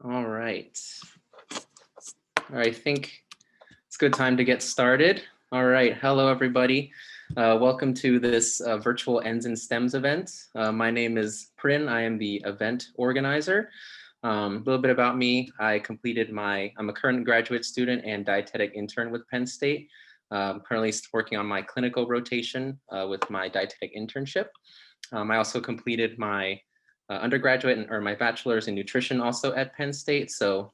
All right. I think it's a good time to get started. All right. Hello, everybody. Welcome to this virtual Ends and Stems event. My name is Prin. I am the event organizer. A little bit about me. I'm a current graduate student and dietetic intern with Penn State. Currently working on my clinical rotation with my dietetic internship. I also completed my undergraduate or my bachelor's in nutrition also at Penn State. So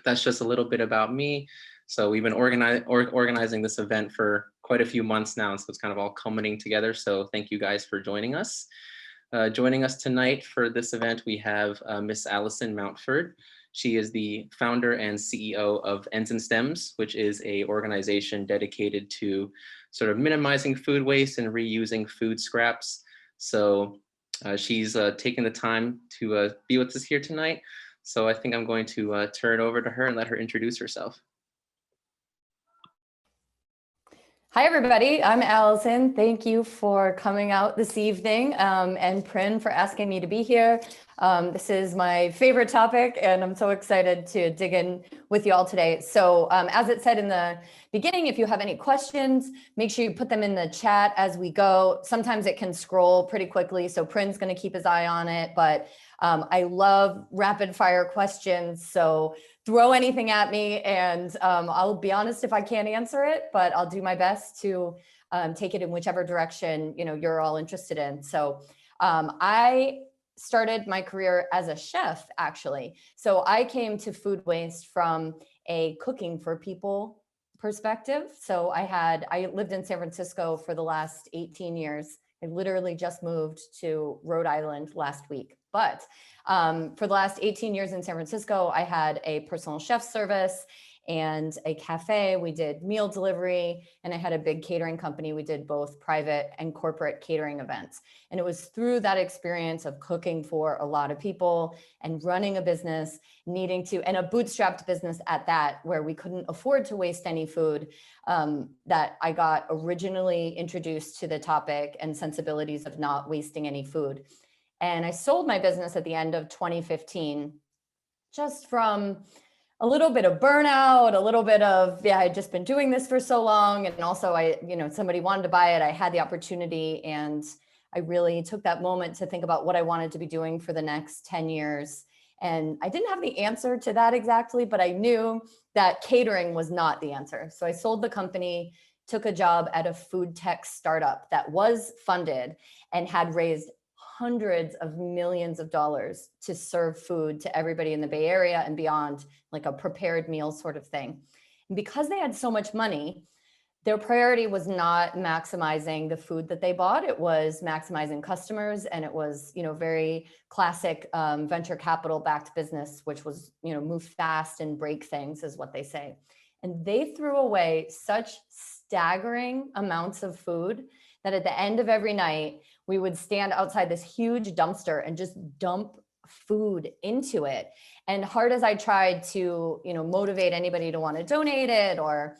that's just a little bit about me. So we've been organizing this event for quite a few months now, and so it's kind of all culminating together. So thank you guys for joining us. Joining us tonight for this event, we have Miss Allison Mountford. She is the founder and CEO of Ends+Stems, which is an organization dedicated to sort of minimizing food waste and reusing food scraps. So she's taken the time to be with us here tonight. So I think I'm going to turn it over to her and let her introduce herself. Hi, everybody. I'm Allison. Thank you for coming out this evening, and Prin for asking me to be here. This is my favorite topic, and I'm so excited to dig in with you all today. So as it said in the beginning, if you have any questions, make sure you put them in the chat as we go. Sometimes it can scroll pretty quickly, so Prin's going to keep his eye on it, but I love rapid fire questions, so throw anything at me, and I'll be honest if I can't answer it, but I'll do my best to take it in whichever direction you're all interested in. So I started my career as a chef, actually. So I came to food waste from a cooking for people perspective. So I lived in San Francisco for the last 18 years. I literally just moved to Rhode Island last week. But for the last 18 years in San Francisco, I had a personal chef service and a cafe. We did meal delivery, and I had a big catering company. We did both private and corporate catering events. And it was through that experience of cooking for a lot of people and running a business, and a bootstrapped business at that, where we couldn't afford to waste any food, that I got originally introduced to the topic and sensibilities of not wasting any food. And I sold my business at the end of 2015, just from a little bit of burnout, a little bit of, I'd just been doing this for so long. And also somebody wanted to buy it. I had the opportunity, and I really took that moment to think about what I wanted to be doing for the next 10 years. And I didn't have the answer to that exactly, but I knew that catering was not the answer. So I sold the company, took a job at a food tech startup that was funded and had raised hundreds of millions of dollars to serve food to everybody in the Bay Area and beyond, like a prepared meal sort of thing. And because they had so much money, their priority was not maximizing the food that they bought. It was maximizing customers. And it was, very classic venture capital backed business, which was, move fast and break things is what they say. And they threw away such staggering amounts of food that at the end of every night, we would stand outside this huge dumpster and just dump food into it. And hard as I tried to, motivate anybody to want to donate it or,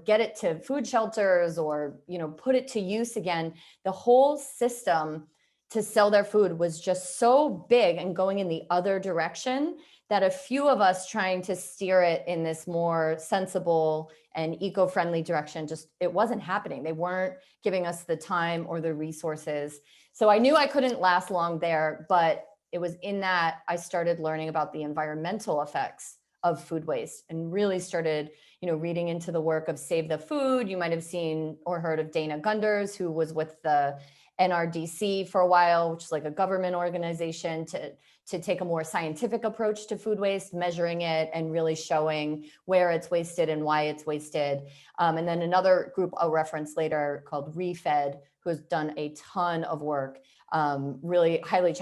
get it to food shelters or, put it to use again, the whole system to sell their food was just so big and going in the other direction that a few of us trying to steer it in this more sensible and eco-friendly direction, it wasn't happening. They weren't giving us the time or the resources. So I knew I couldn't last long there, but it was in that I started learning about the environmental effects of food waste and really started, reading into the work of Save the Food. You might have seen or heard of Dana Gunders, who was with the NRDC for a while, which is like a government organization to take a more scientific approach to food waste, measuring it and really showing where it's wasted and why it's wasted. And then another group I'll reference later called ReFed, who has done a ton of work. Really highly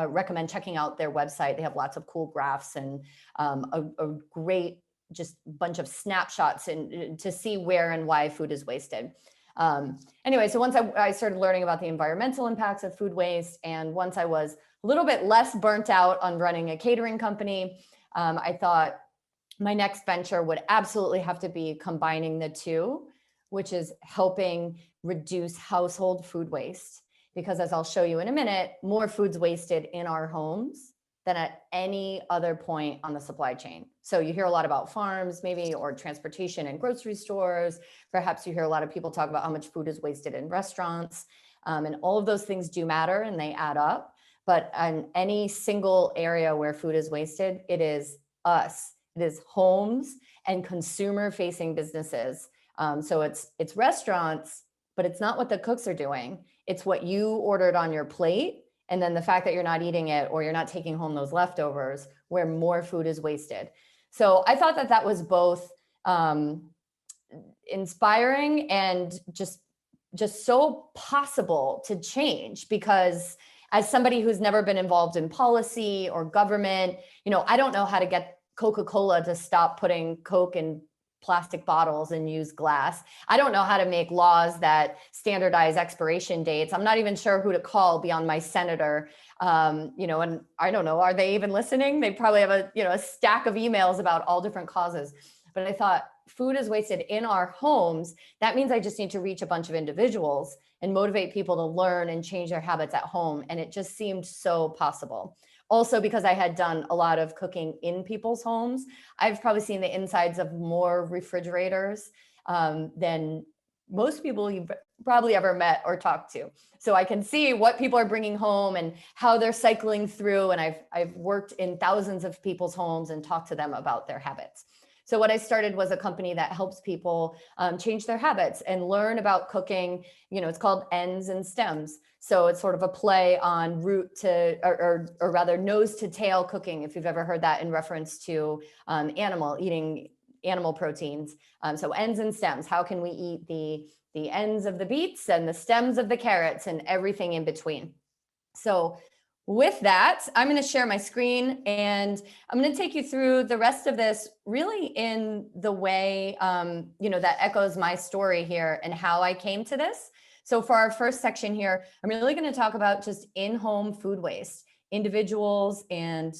recommend checking out their website. They have lots of cool graphs and a great just bunch of snapshots and to see where and why food is wasted. Anyway, so once I started learning about the environmental impacts of food waste, and once I was a little bit less burnt out on running a catering company, I thought my next venture would absolutely have to be combining the two, which is helping reduce household food waste. Because as I'll show you in a minute, more food's wasted in our homes than at any other point on the supply chain. So you hear a lot about farms maybe, or transportation and grocery stores. Perhaps you hear a lot of people talk about how much food is wasted in restaurants. And all of those things do matter and they add up. But on any single area where food is wasted, it is us. It is homes and consumer facing businesses. So it's restaurants, but it's not what the cooks are doing. It's what you ordered on your plate. And then the fact that you're not eating it or you're not taking home those leftovers where more food is wasted. So I thought that that was both inspiring and just so possible to change, because as somebody who's never been involved in policy or government, I don't know how to get Coca-Cola to stop putting Coke in plastic bottles and use glass. I don't know how to make laws that standardize expiration dates. I'm not even sure who to call beyond my senator. And I don't know, are they even listening? They probably have a stack of emails about all different causes. But I thought, food is wasted in our homes. That means I just need to reach a bunch of individuals and motivate people to learn and change their habits at home. And it just seemed so possible. Also, because I had done a lot of cooking in people's homes, I've probably seen the insides of more refrigerators than most people you've probably ever met or talked to. So I can see what people are bringing home and how they're cycling through. And I've worked in thousands of people's homes and talked to them about their habits. So what I started was a company that helps people change their habits and learn about cooking. It's called Ends+Stems. So it's sort of a play on root to, or rather nose to tail cooking, if you've ever heard that in reference to eating animal proteins. So Ends+Stems, how can we eat the ends of the beets and the stems of the carrots and everything in between? So with that, I'm going to share my screen and I'm going to take you through the rest of this really in the way, that echoes my story here and how I came to this. So for our first section here, I'm really going to talk about just in-home food waste, individuals and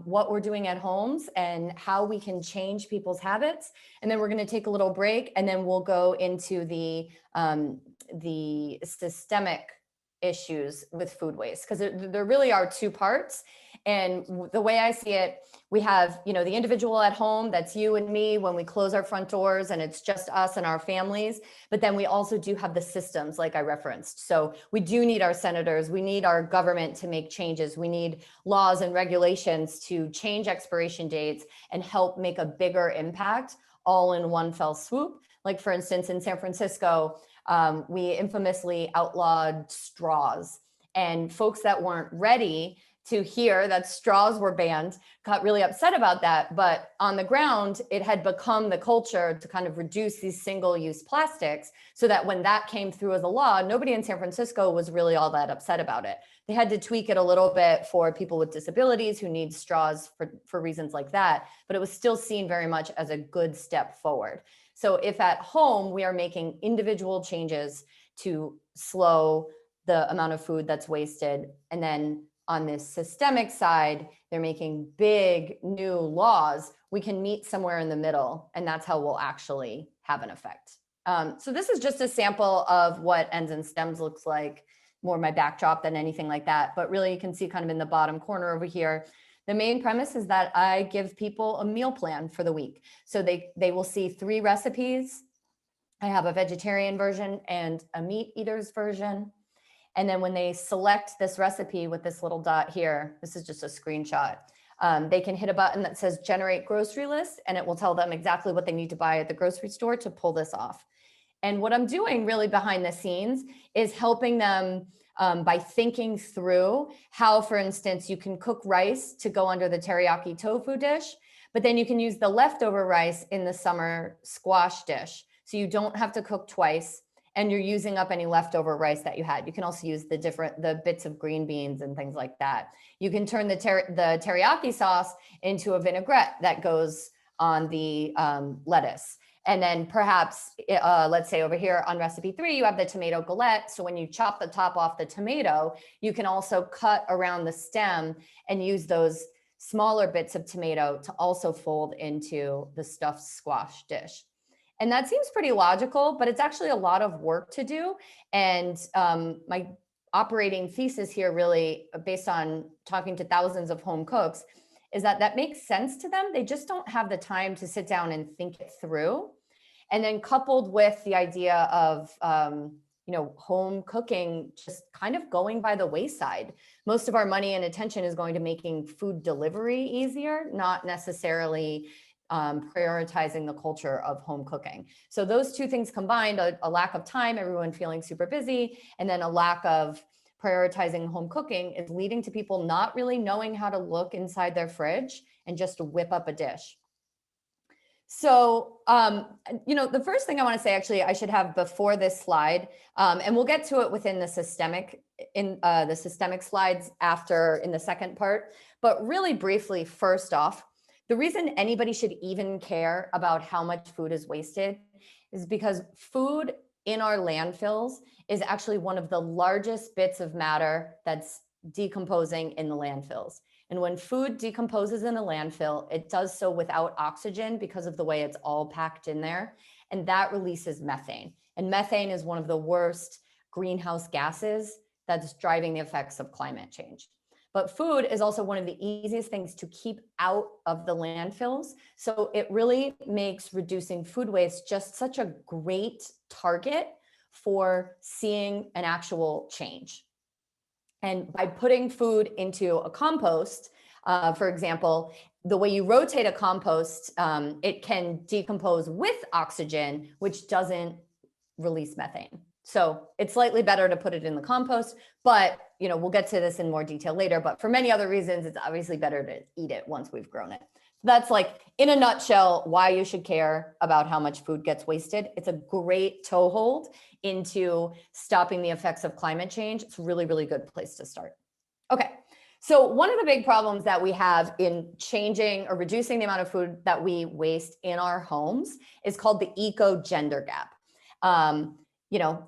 what we're doing at homes and how we can change people's habits. And then we're going to take a little break and then we'll go into the systemic issues with food waste, because there really are two parts. And the way I see it, we have, the individual at home, that's you and me when we close our front doors and it's just us and our families. But then we also do have the systems like I referenced. So we do need our senators. We need our government to make changes. We need laws and regulations to change expiration dates and help make a bigger impact all in one fell swoop. Like for instance, in San Francisco, we infamously outlawed straws, and folks that weren't ready to hear that straws were banned got really upset about that. But on the ground, it had become the culture to kind of reduce these single-use plastics, so that when that came through as a law, nobody in San Francisco was really all that upset about it. They had to tweak it a little bit for people with disabilities who need straws for reasons like that, but it was still seen very much as a good step forward. So if at home we are making individual changes to slow the amount of food that's wasted, and then on this systemic side, they're making big new laws, we can meet somewhere in the middle, and that's how we'll actually have an effect. So this is just a sample of what Ends+Stems looks like, more my backdrop than anything like that. But really you can see kind of in the bottom corner over here, the main premise is that I give people a meal plan for the week. So they will see 3 recipes. I have a vegetarian version and a meat eaters version. And then when they select this recipe with this little dot here, this is just a screenshot, they can hit a button that says generate grocery list, and it will tell them exactly what they need to buy at the grocery store to pull this off. And what I'm doing really behind the scenes is helping them by thinking through how, for instance, you can cook rice to go under the teriyaki tofu dish, but then you can use the leftover rice in the summer squash dish. So you don't have to cook twice and you're using up any leftover rice that you had. You can also use the bits of green beans and things like that. You can turn the teriyaki sauce into a vinaigrette that goes on the lettuce. And then perhaps, let's say over here on recipe 3, you have the tomato galette. So when you chop the top off the tomato, you can also cut around the stem and use those smaller bits of tomato to also fold into the stuffed squash dish. And that seems pretty logical, but it's actually a lot of work to do. And operating thesis here, really based on talking to thousands of home cooks, is that makes sense to them. They just don't have the time to sit down and think it through. And then coupled with the idea of, home cooking just kind of going by the wayside. Most of our money and attention is going to making food delivery easier, not necessarily prioritizing the culture of home cooking. So those two things combined, a lack of time, everyone feeling super busy, and then a lack of prioritizing home cooking, is leading to people not really knowing how to look inside their fridge and just whip up a dish. So, the first thing I want to say, actually, I should have before this slide, and we'll get to it within the systemic slides after in the second part. But really briefly, first off, the reason anybody should even care about how much food is wasted is because food in our landfills is actually one of the largest bits of matter that's decomposing in the landfills. And when food decomposes in a landfill, it does so without oxygen because of the way it's all packed in there. And that releases methane. And methane is one of the worst greenhouse gases that's driving the effects of climate change. But food is also one of the easiest things to keep out of the landfills. So it really makes reducing food waste just such a great target for seeing an actual change. And by putting food into a compost, for example, the way you rotate a compost, it can decompose with oxygen, which doesn't release methane. So it's slightly better to put it in the compost, but we'll get to this in more detail later. But for many other reasons, it's obviously better to eat it once we've grown it. That's like, in a nutshell, why you should care about how much food gets wasted. It's a great toehold into stopping the effects of climate change. It's a really, really good place to start. Okay, so one of the big problems that we have in changing or reducing the amount of food that we waste in our homes is called the eco-gender gap.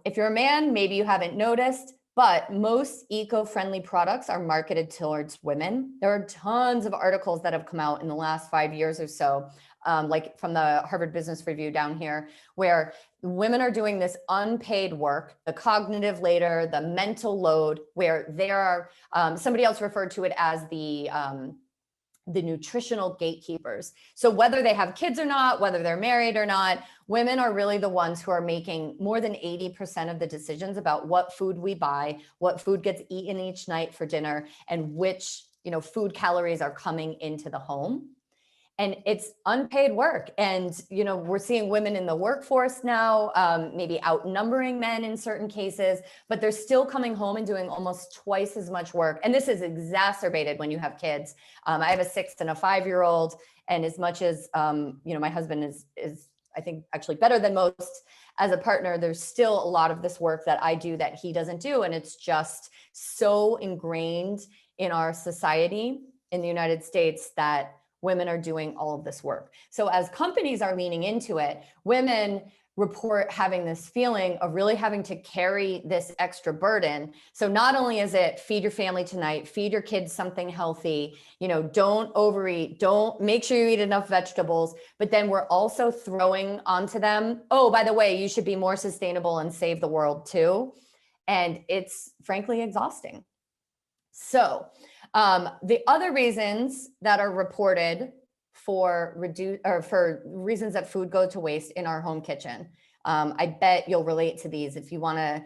If you're a man, maybe you haven't noticed, but most eco-friendly products are marketed towards women. There are tons of articles that have come out in the last 5 years or so, like from the Harvard Business Review down here, where women are doing this unpaid work, the cognitive labor, the mental load, where there are, somebody else referred to it as the nutritional gatekeepers. So whether they have kids or not, whether they're married or not, women are really the ones who are making more than 80% of the decisions about what food we buy, what food gets eaten each night for dinner, and which, food calories are coming into the home. And it's unpaid work. And, we're seeing women in the workforce now, maybe outnumbering men in certain cases, but they're still coming home and doing almost twice as much work. And this is exacerbated when you have kids. I have a 6 and a 5-year-old. And as much as, my husband is, I think, actually better than most as a partner, there's still a lot of this work that I do that he doesn't do. And it's just so ingrained in our society in the United States that women are doing all of this work. So as companies are leaning into it, women report having this feeling of really having to carry this extra burden. So not only is it feed your family tonight, feed your kids something healthy, don't overeat, don't make sure you eat enough vegetables, but then we're also throwing onto them, oh, by the way, you should be more sustainable and save the world too. And it's frankly exhausting. So the other reasons that are reported for reasons that food go to waste in our home kitchen. I bet you'll relate to these if you want to.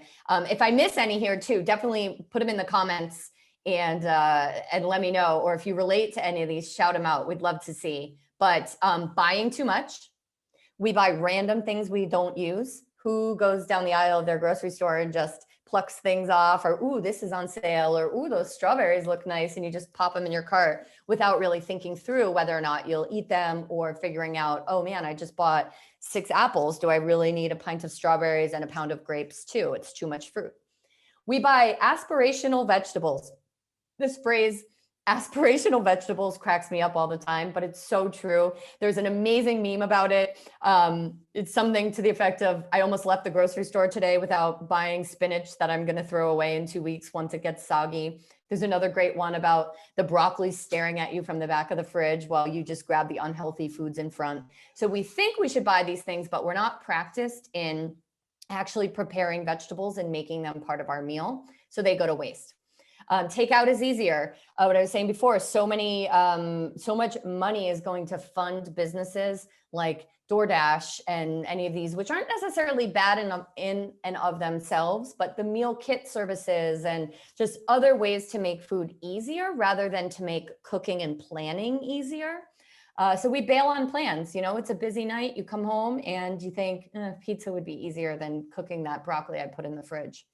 If I miss any here too, definitely put them in the comments and let me know. Or if you relate to any of these, shout them out. We'd love to see. But buying too much. We buy random things we don't use. Who goes down the aisle of their grocery store and just plucks things off, or, ooh, this is on sale, or, ooh, those strawberries look nice, and you just pop them in your cart without really thinking through whether or not you'll eat them, or figuring out, oh man, I just bought 6 apples. Do I really need a pint of strawberries and a pound of grapes too? It's too much fruit. We buy aspirational vegetables. This phrase, aspirational vegetables, cracks me up all the time, but it's so true. There's an amazing meme about it. It's something to the effect of, I almost left the grocery store today without buying spinach that I'm going to throw away in 2 weeks once it gets soggy. There's another great one about the broccoli staring at you from the back of the fridge while you just grab the unhealthy foods in front. So we think we should buy these things, but we're not practiced in actually preparing vegetables and making them part of our meal. So they go to waste. Takeout is easier. What I was saying before, so much money is going to fund businesses like DoorDash and any of these, which aren't necessarily bad in and of themselves, but the meal kit services and just other ways to make food easier rather than to make cooking and planning easier. So we bail on plans. You know, it's a busy night. You come home and you think pizza would be easier than cooking that broccoli I put in the fridge.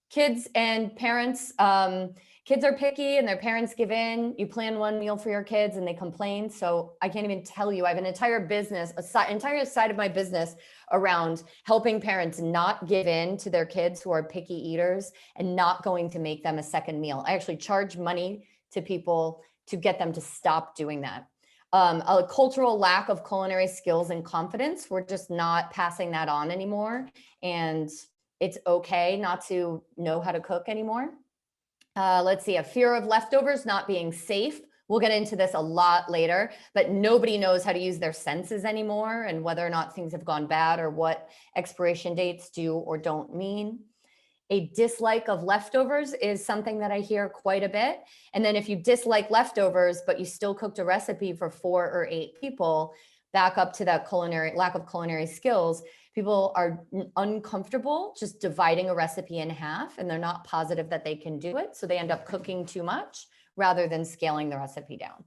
Kids and parents, kids are picky and their parents give in. You plan one meal for your kids and they complain. So I can't even tell you, I have an entire business, entire side of my business around helping parents not give in to their kids who are picky eaters and not going to make them a second meal. I actually charge money to people to get them to stop doing that. A cultural lack of culinary skills and confidence. We're just not passing that on anymore. And it's okay not to know how to cook anymore. Let's see, a fear of leftovers not being safe. We'll get into this a lot later, but nobody knows how to use their senses anymore and whether or not things have gone bad or what expiration dates do or don't mean. A dislike of leftovers is something that I hear quite a bit. And then if you dislike leftovers, but you still cooked a recipe for 4 or 8 people, back up to that lack of culinary skills, people are uncomfortable just dividing a recipe in half and they're not positive that they can do it. So they end up cooking too much rather than scaling the recipe down.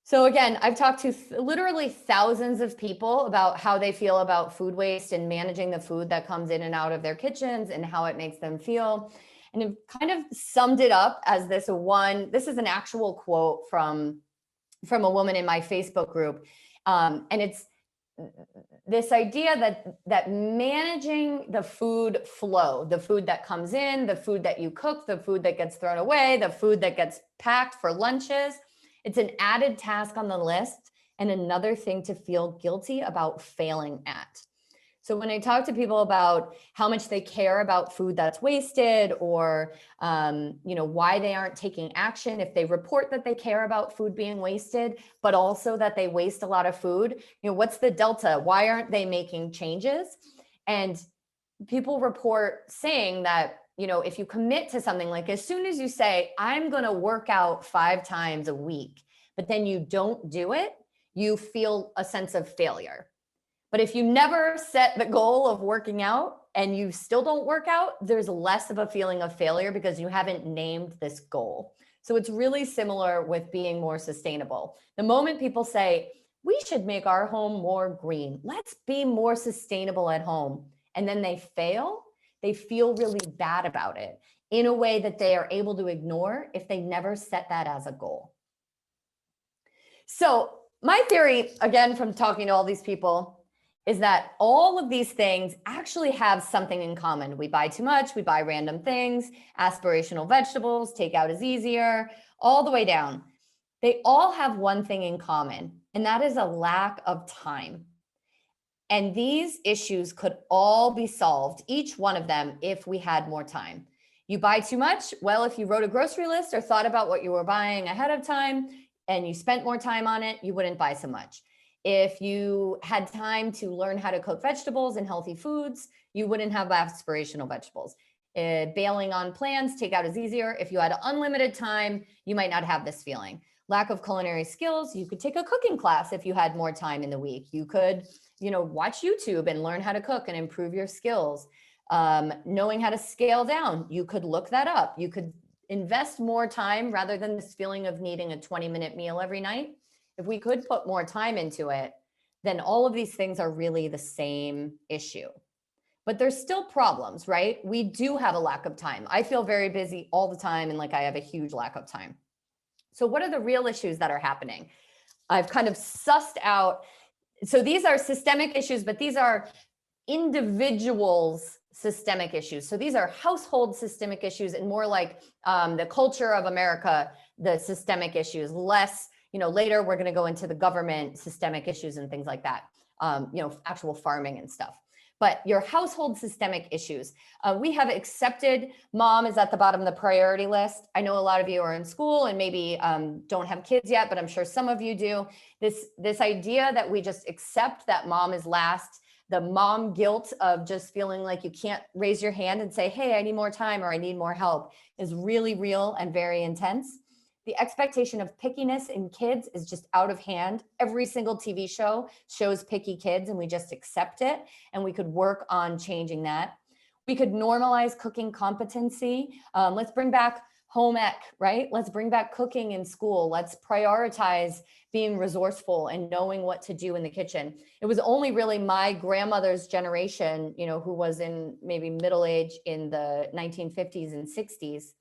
So again, I've talked to literally thousands of people about how they feel about food waste and managing the food that comes in and out of their kitchens and how it makes them feel. And I've kind of summed it up as this is an actual quote from a woman in my Facebook group. And it's this idea that managing the food flow, the food that comes in, the food that you cook, the food that gets thrown away, the food that gets packed for lunches, it's an added task on the list and another thing to feel guilty about failing at. So when I talk to people about how much they care about food that's wasted or why they aren't taking action, if they report that they care about food being wasted, but also that they waste a lot of food, what's the delta? Why aren't they making changes? And people report saying that, if you commit to something, like as soon as you say, I'm going to work out 5 times a week, but then you don't do it, you feel a sense of failure. But if you never set the goal of working out and you still don't work out, there's less of a feeling of failure because you haven't named this goal. So it's really similar with being more sustainable. The moment people say, we should make our home more green, let's be more sustainable at home, and then they fail, they feel really bad about it in a way that they are able to ignore if they never set that as a goal. So my theory, again, from talking to all these people, is that all of these things actually have something in common. We buy too much, we buy random things, aspirational vegetables, takeout is easier, all the way down. They all have one thing in common, and that is a lack of time. And these issues could all be solved, each one of them, if we had more time. You buy too much? Well, if you wrote a grocery list or thought about what you were buying ahead of time and you spent more time on it, you wouldn't buy so much. If you had time to learn how to cook vegetables and healthy foods, you wouldn't have aspirational vegetables. Bailing on plans, takeout is easier. If you had unlimited time, you might not have this feeling. Lack of culinary skills, you could take a cooking class if you had more time in the week. You could, watch YouTube and learn how to cook and improve your skills. Knowing how to scale down, you could look that up. You could invest more time rather than this feeling of needing a 20-minute meal every night. If we could put more time into it, then all of these things are really the same issue. But there's still problems, right? We do have a lack of time. I feel very busy all the time and like I have a huge lack of time. So what are the real issues that are happening? I've kind of sussed out. So these are systemic issues, but these are individuals' systemic issues. So these are household systemic issues and more like the culture of America, the systemic issues, less. Later we're going to go into the government systemic issues and things like that, actual farming and stuff. But your household systemic issues, we have accepted mom is at the bottom of the priority list. I know a lot of you are in school and maybe don't have kids yet, but I'm sure some of you do. This idea that we just accept that mom is last the mom guilt of just feeling like you can't raise your hand and say, hey, I need more time or I need more help is really real and very intense. The expectation of pickiness in kids is just out of hand. Every single TV show shows picky kids and we just accept it, and we could work on changing that. We could normalize cooking competency. Let's bring back home ec, right? Let's bring back cooking in school. Let's prioritize being resourceful and knowing what to do in the kitchen. It was only really my grandmother's generation, who was in maybe middle age in the 1950s and 60s.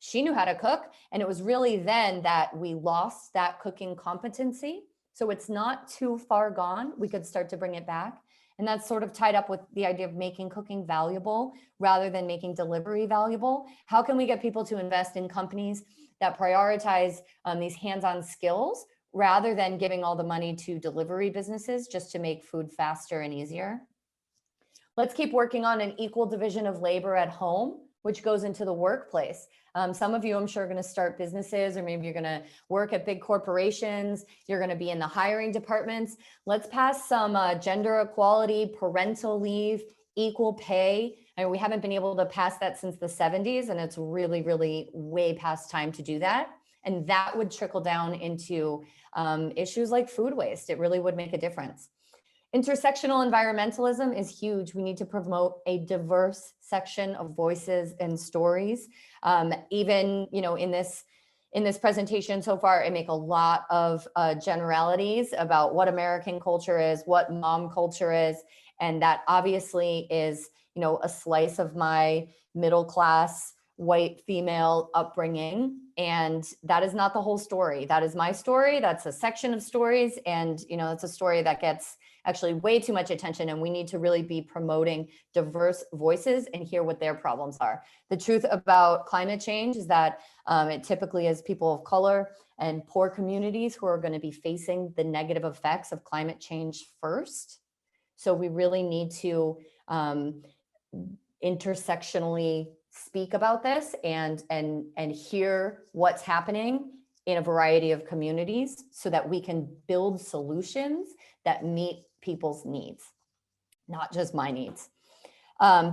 She knew how to cook. And it was really then that we lost that cooking competency. So it's not too far gone. We could start to bring it back. And that's sort of tied up with the idea of making cooking valuable rather than making delivery valuable. How can we get people to invest in companies that prioritize these hands-on skills rather than giving all the money to delivery businesses just to make food faster and easier? Let's keep working on an equal division of labor at home, which goes into the workplace. Some of you, I'm sure, are going to start businesses, or maybe you're going to work at big corporations. You're going to be in the hiring departments. Let's pass some gender equality, parental leave, equal pay. And we haven't been able to pass that since the 70s, and it's really, really way past time to do that. And that would trickle down into issues like food waste. It really would make a difference. Intersectional environmentalism is huge. We need to promote a diverse section of voices and stories. Even, in this presentation so far, I make a lot of generalities about what American culture is, what mom culture is, and that obviously is, a slice of my middle class white female upbringing. And that is not the whole story. That is my story. That's a section of stories. And, it's a story that gets actually way too much attention. And we need to really be promoting diverse voices and hear what their problems are. The truth about climate change is that it typically is people of color and poor communities who are going to be facing the negative effects of climate change first. So we really need to intersectionally speak about this and hear what's happening in a variety of communities so that we can build solutions that meet people's needs, not just my needs.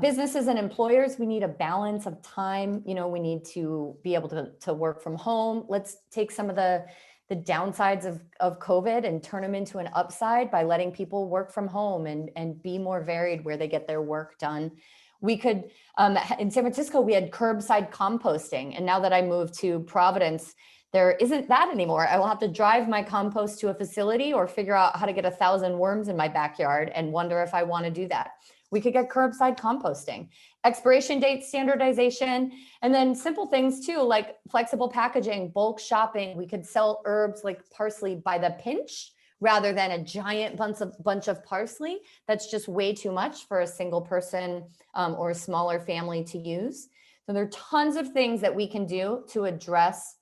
Businesses and employers, we need a balance of time. We need to be able to work from home. Let's take some of the downsides of COVID and turn them into an upside by letting people work from home and be more varied where they get their work done. We could, in San Francisco, we had curbside composting. And now that I moved to Providence, there isn't that anymore. I will have to drive my compost to a facility or figure out how to get 1,000 worms in my backyard and wonder if I want to do that. We could get curbside composting, expiration date standardization, and then simple things too, like flexible packaging, bulk shopping. We could sell herbs like parsley by the pinch rather than a giant bunch of parsley. That's just way too much for a single person or a smaller family to use. So there are tons of things that we can do to address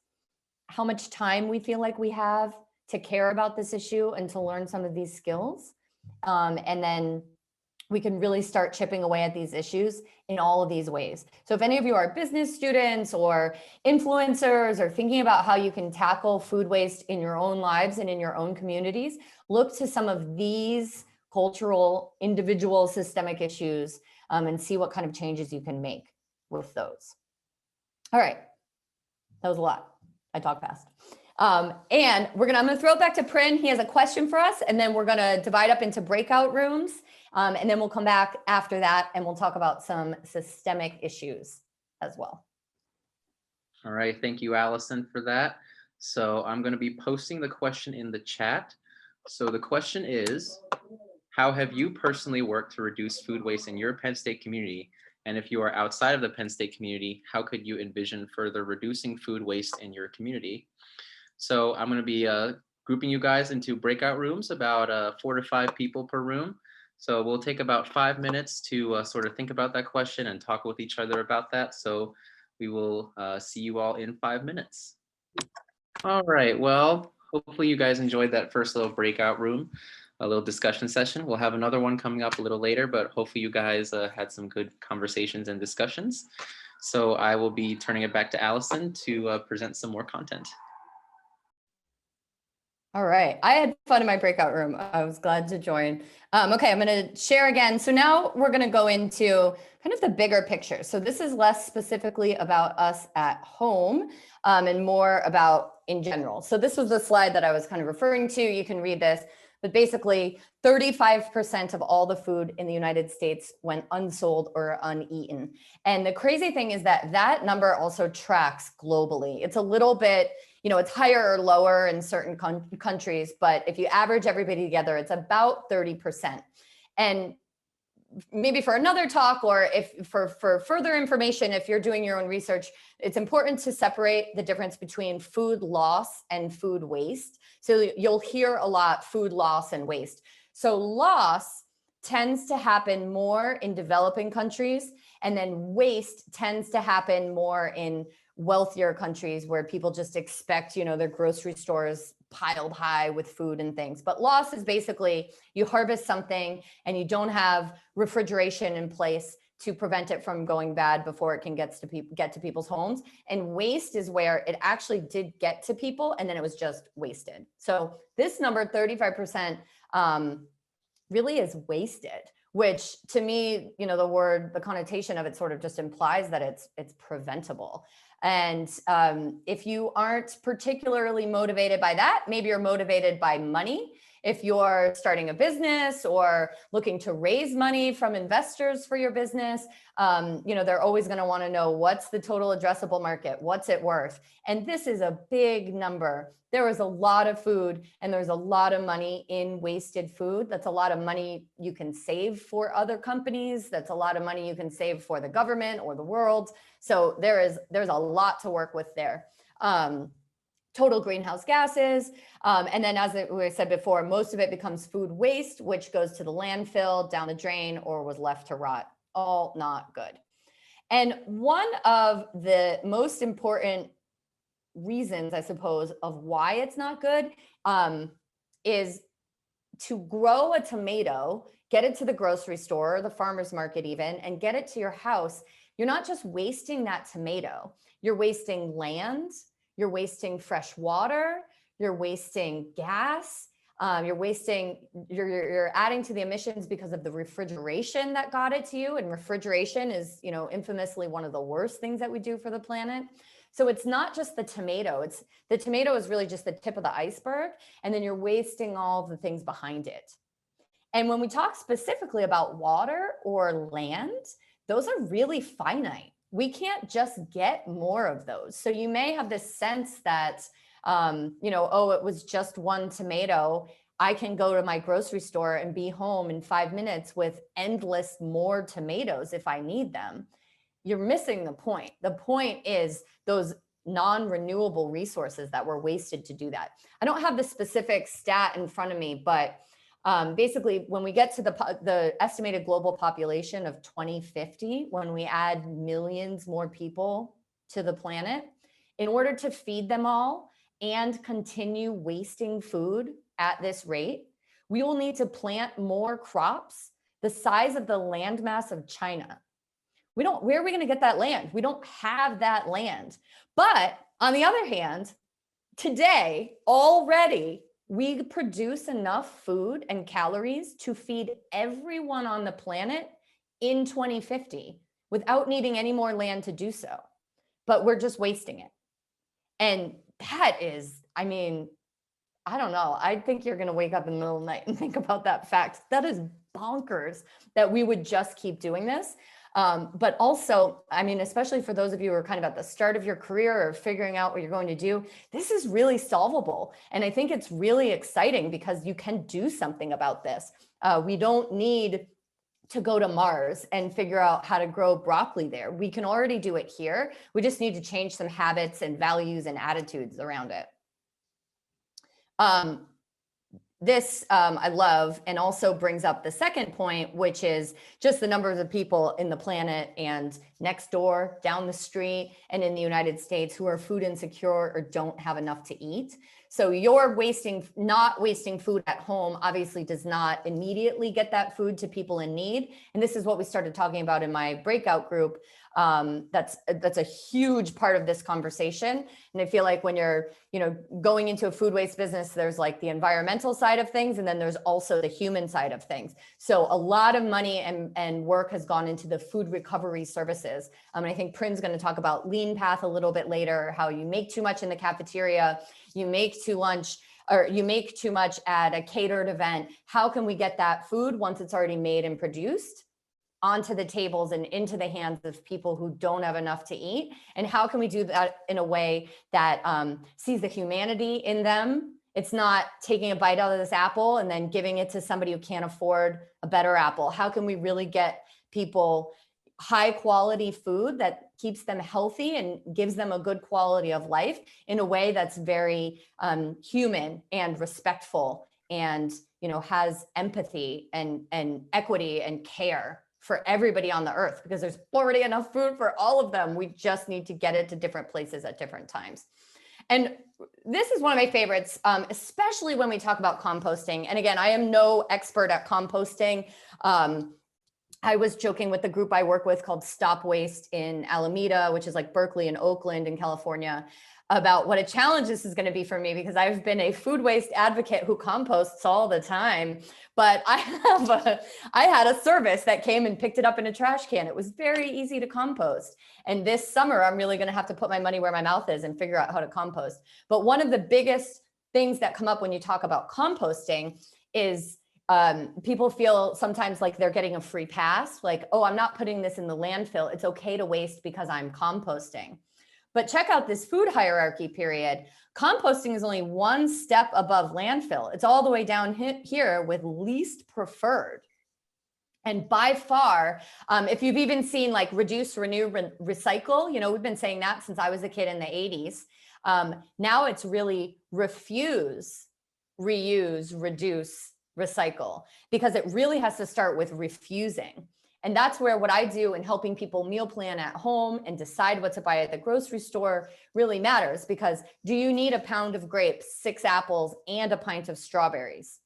how much time we feel like we have to care about this issue and to learn some of these skills. And then we can really start chipping away at these issues in all of these ways. So if any of you are business students or influencers or thinking about how you can tackle food waste in your own lives and in your own communities, look to some of these cultural, individual, systemic issues and see what kind of changes you can make with those. All right, that was a lot. I talk fast. And I'm gonna throw it back to Prin. He has a question for us, and then we're gonna divide up into breakout rooms. And then we'll come back after that and we'll talk about some systemic issues as well. All right, thank you, Allison, for that. So I'm going to be posting the question in the chat. So the question is, how have you personally worked to reduce food waste in your Penn State community? And if you are outside of the Penn State community, how could you envision further reducing food waste in your community? So I'm going to be grouping you guys into breakout rooms, about 4 to 5 people per room. So we'll take about 5 minutes to sort of think about that question and talk with each other about that. So we will see you all in 5 minutes. All right, well, hopefully you guys enjoyed that first little breakout room, a little discussion session. We'll have another one coming up a little later, but hopefully you guys had some good conversations and discussions. So I will be turning it back to Allison to present some more content. All right. I had fun in my breakout room. I was glad to join. Okay, I'm going to share again. So now we're going to go into kind of the bigger picture. So this is less specifically about us at home and more about in general. So this was the slide that I was kind of referring to. You can read this, but basically 35% of all the food in the United States went unsold or uneaten. And the crazy thing is that that number also tracks globally. It's a little bit, it's higher or lower in certain countries, but if you average everybody together, it's about 30%. And maybe for another talk, or if for further information, if you're doing your own research, it's important to separate the difference between food loss and food waste. So you'll hear a lot food loss and waste. So loss tends to happen more in developing countries, and then waste tends to happen more in wealthier countries where people just expect, their grocery stores piled high with food and things. But loss is basically you harvest something and you don't have refrigeration in place to prevent it from going bad before it can get to people's homes. And waste is where it actually did get to people and then it was just wasted. So this number, 35%, really is wasted, which to me, the connotation of it sort of just implies that it's preventable. And if you aren't particularly motivated by that, maybe you're motivated by money. If you're starting a business or looking to raise money from investors for your business, they're always going to want to know what's the total addressable market, what's it worth. And this is a big number. There is a lot of food and there's a lot of money in wasted food. That's a lot of money you can save for other companies. That's a lot of money you can save for the government or the world. So there's a lot to work with there. Total greenhouse gases. And then as we said before, most of it becomes food waste, which goes to the landfill, down the drain, or was left to rot. All not good. And one of the most important reasons, I suppose, of why it's not good is to grow a tomato, get it to the grocery store, or the farmer's market even, and get it to your house. You're not just wasting that tomato, you're wasting land, you're wasting fresh water, you're wasting gas, you're adding to the emissions because of the refrigeration that got it to you. And refrigeration is, infamously one of the worst things that we do for the planet. So it's not just the tomato, the tomato is really just the tip of the iceberg. And then you're wasting all the things behind it. And when we talk specifically about water or land, those are really finite. We can't just get more of those. So you may have this sense that, it was just one tomato. I can go to my grocery store and be home in 5 minutes with endless more tomatoes if I need them. You're missing the point. The point is those non-renewable resources that were wasted to do that. I don't have the specific stat in front of me, but basically, when we get to the estimated global population of 2050, when we add millions more people to the planet, in order to feed them all and continue wasting food at this rate, we will need to plant more crops the size of the landmass of China. Where are we going to get that land? We don't have that land. But on the other hand, today already, we produce enough food and calories to feed everyone on the planet in 2050 without needing any more land to do so. But we're just wasting it. And that is, I don't know. I think you're going to wake up in the middle of the night and think about that fact. That is bonkers that we would just keep doing this. But also, especially for those of you who are kind of at the start of your career or figuring out what you're going to do, this is really solvable. And I think it's really exciting because you can do something about this. We don't need to go to Mars and figure out how to grow broccoli there. We can already do it here. We just need to change some habits and values and attitudes around it. This I love, and also brings up the second point, which is just the numbers of people in the planet and next door, down the street, and in the United States who are food insecure or don't have enough to eat. So you're not wasting food at home obviously does not immediately get that food to people in need. And this is what we started talking about in my breakout group. That's a huge part of this conversation. And I feel like when you're, going into a food waste business, there's like the environmental side of things, and then there's also the human side of things. So a lot of money and work has gone into the food recovery services. And I think Prin's going to talk about Lean Path a little bit later, how you make too much in the cafeteria, you make too much at a catered event. How can we get that food, once it's already made and produced, onto the tables and into the hands of people who don't have enough to eat? And how can we do that in a way that sees the humanity in them? It's not taking a bite out of this apple and then giving it to somebody who can't afford a better apple. How can we really get people high quality food that keeps them healthy and gives them a good quality of life in a way that's very human and respectful and, has empathy and equity and care for everybody on the earth, because there's already enough food for all of them. We just need to get it to different places at different times. And this is one of my favorites, especially when we talk about composting. And again, I am no expert at composting. I was joking with the group I work with called Stop Waste in Alameda, which is like Berkeley and Oakland in California, about what a challenge this is going to be for me, because I've been a food waste advocate who composts all the time. But I had a service that came and picked it up in a trash can. It was very easy to compost. And this summer, I'm really going to have to put my money where my mouth is and figure out how to compost. But one of the biggest things that come up when you talk about composting is people feel sometimes like they're getting a free pass, like, oh, I'm not putting this in the landfill. It's okay to waste because I'm composting. But check out this food hierarchy period. Composting is only one step above landfill. It's all the way down here with least preferred. And by far, if you've even seen like reduce, renew, recycle, we've been saying that since I was a kid in the 80s. Now it's really refuse, reuse, reduce, recycle, because it really has to start with refusing. And that's where what I do in helping people meal plan at home and decide what to buy at the grocery store really matters. Because do you need a pound of grapes, 6 apples, and a pint of strawberries?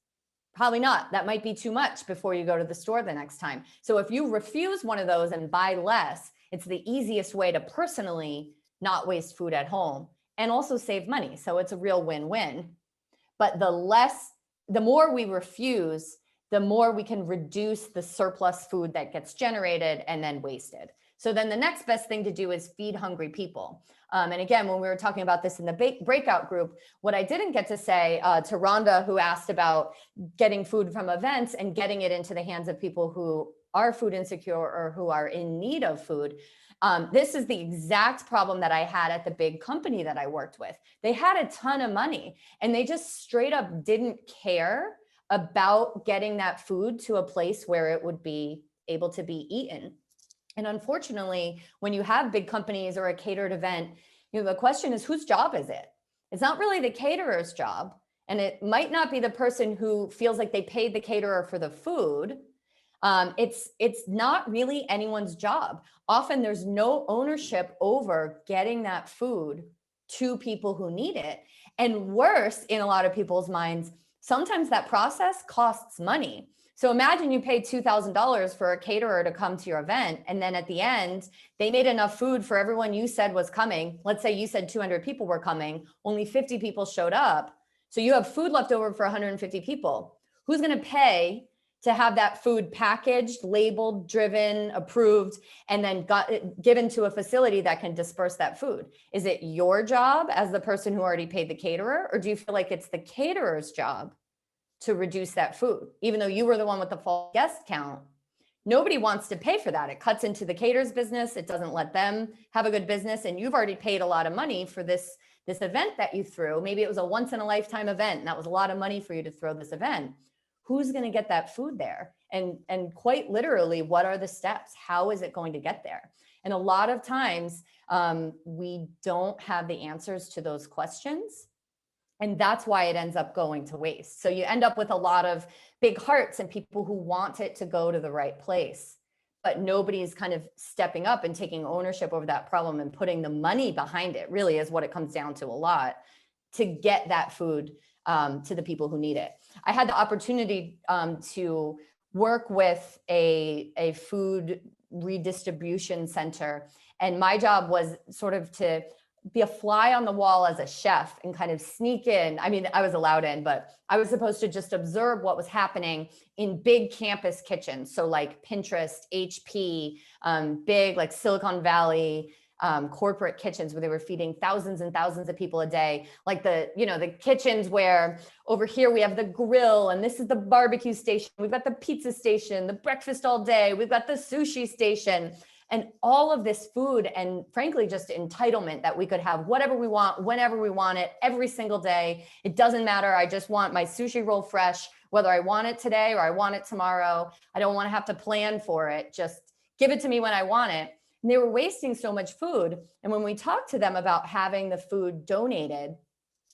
Probably not. That might be too much before you go to the store the next time. So if you refuse one of those and buy less, it's the easiest way to personally not waste food at home and also save money. So it's a real win-win. But the more we refuse, the more we can reduce the surplus food that gets generated and then wasted. So then the next best thing to do is feed hungry people. And again, when we were talking about this in the breakout group, what I didn't get to say to Rhonda, who asked about getting food from events and getting it into the hands of people who are food insecure or who are in need of food. This is the exact problem that I had at the big company that I worked with. They had a ton of money and they just straight up didn't care about getting that food to a place where it would be able to be eaten. And unfortunately, when you have big companies or a catered event, the question is, whose job is it? It's not really the caterer's job. And it might not be the person who feels like they paid the caterer for the food. It's not really anyone's job. Often there's no ownership over getting that food to people who need it. And worse, in a lot of people's minds, sometimes that process costs money. So imagine you paid $2,000 for a caterer to come to your event. And then at the end, they made enough food for everyone you said was coming. Let's say you said 200 people were coming, only 50 people showed up. So you have food left over for 150 people. Who's going to pay to have that food packaged, labeled, driven, approved, and then given to a facility that can disperse that food? Is it your job as the person who already paid the caterer? Or do you feel like it's the caterer's job to reduce that food, even though you were the one with the full guest count? Nobody wants to pay for that. It cuts into the caterer's business. It doesn't let them have a good business. And you've already paid a lot of money for this event that you threw. Maybe it was a once in a lifetime event, and that was a lot of money for you to throw this event. Who's going to get that food there? And quite literally, what are the steps? How is it going to get there? And a lot of times we don't have the answers to those questions. And that's why it ends up going to waste. So you end up with a lot of big hearts and people who want it to go to the right place, but nobody's kind of stepping up and taking ownership over that problem and putting the money behind it, really is what it comes down to a lot, to get that food to the people who need it. I had the opportunity to work with a food redistribution center. And my job was sort of to be a fly on the wall as a chef and kind of sneak in. I mean, I was allowed in, but I was supposed to just observe what was happening in big campus kitchens. So like Pinterest, HP, big like Silicon Valley corporate kitchens where they were feeding thousands and thousands of people a day. Like the kitchens where over here we have the grill and this is the barbecue station. We've got the pizza station, the breakfast all day. We've got the sushi station. And all of this food and frankly, just entitlement that we could have whatever we want, whenever we want it, every single day. It doesn't matter. I just want my sushi roll fresh, whether I want it today or I want it tomorrow. I don't want to have to plan for it. Just give it to me when I want it. And they were wasting so much food. And when we talked to them about having the food donated,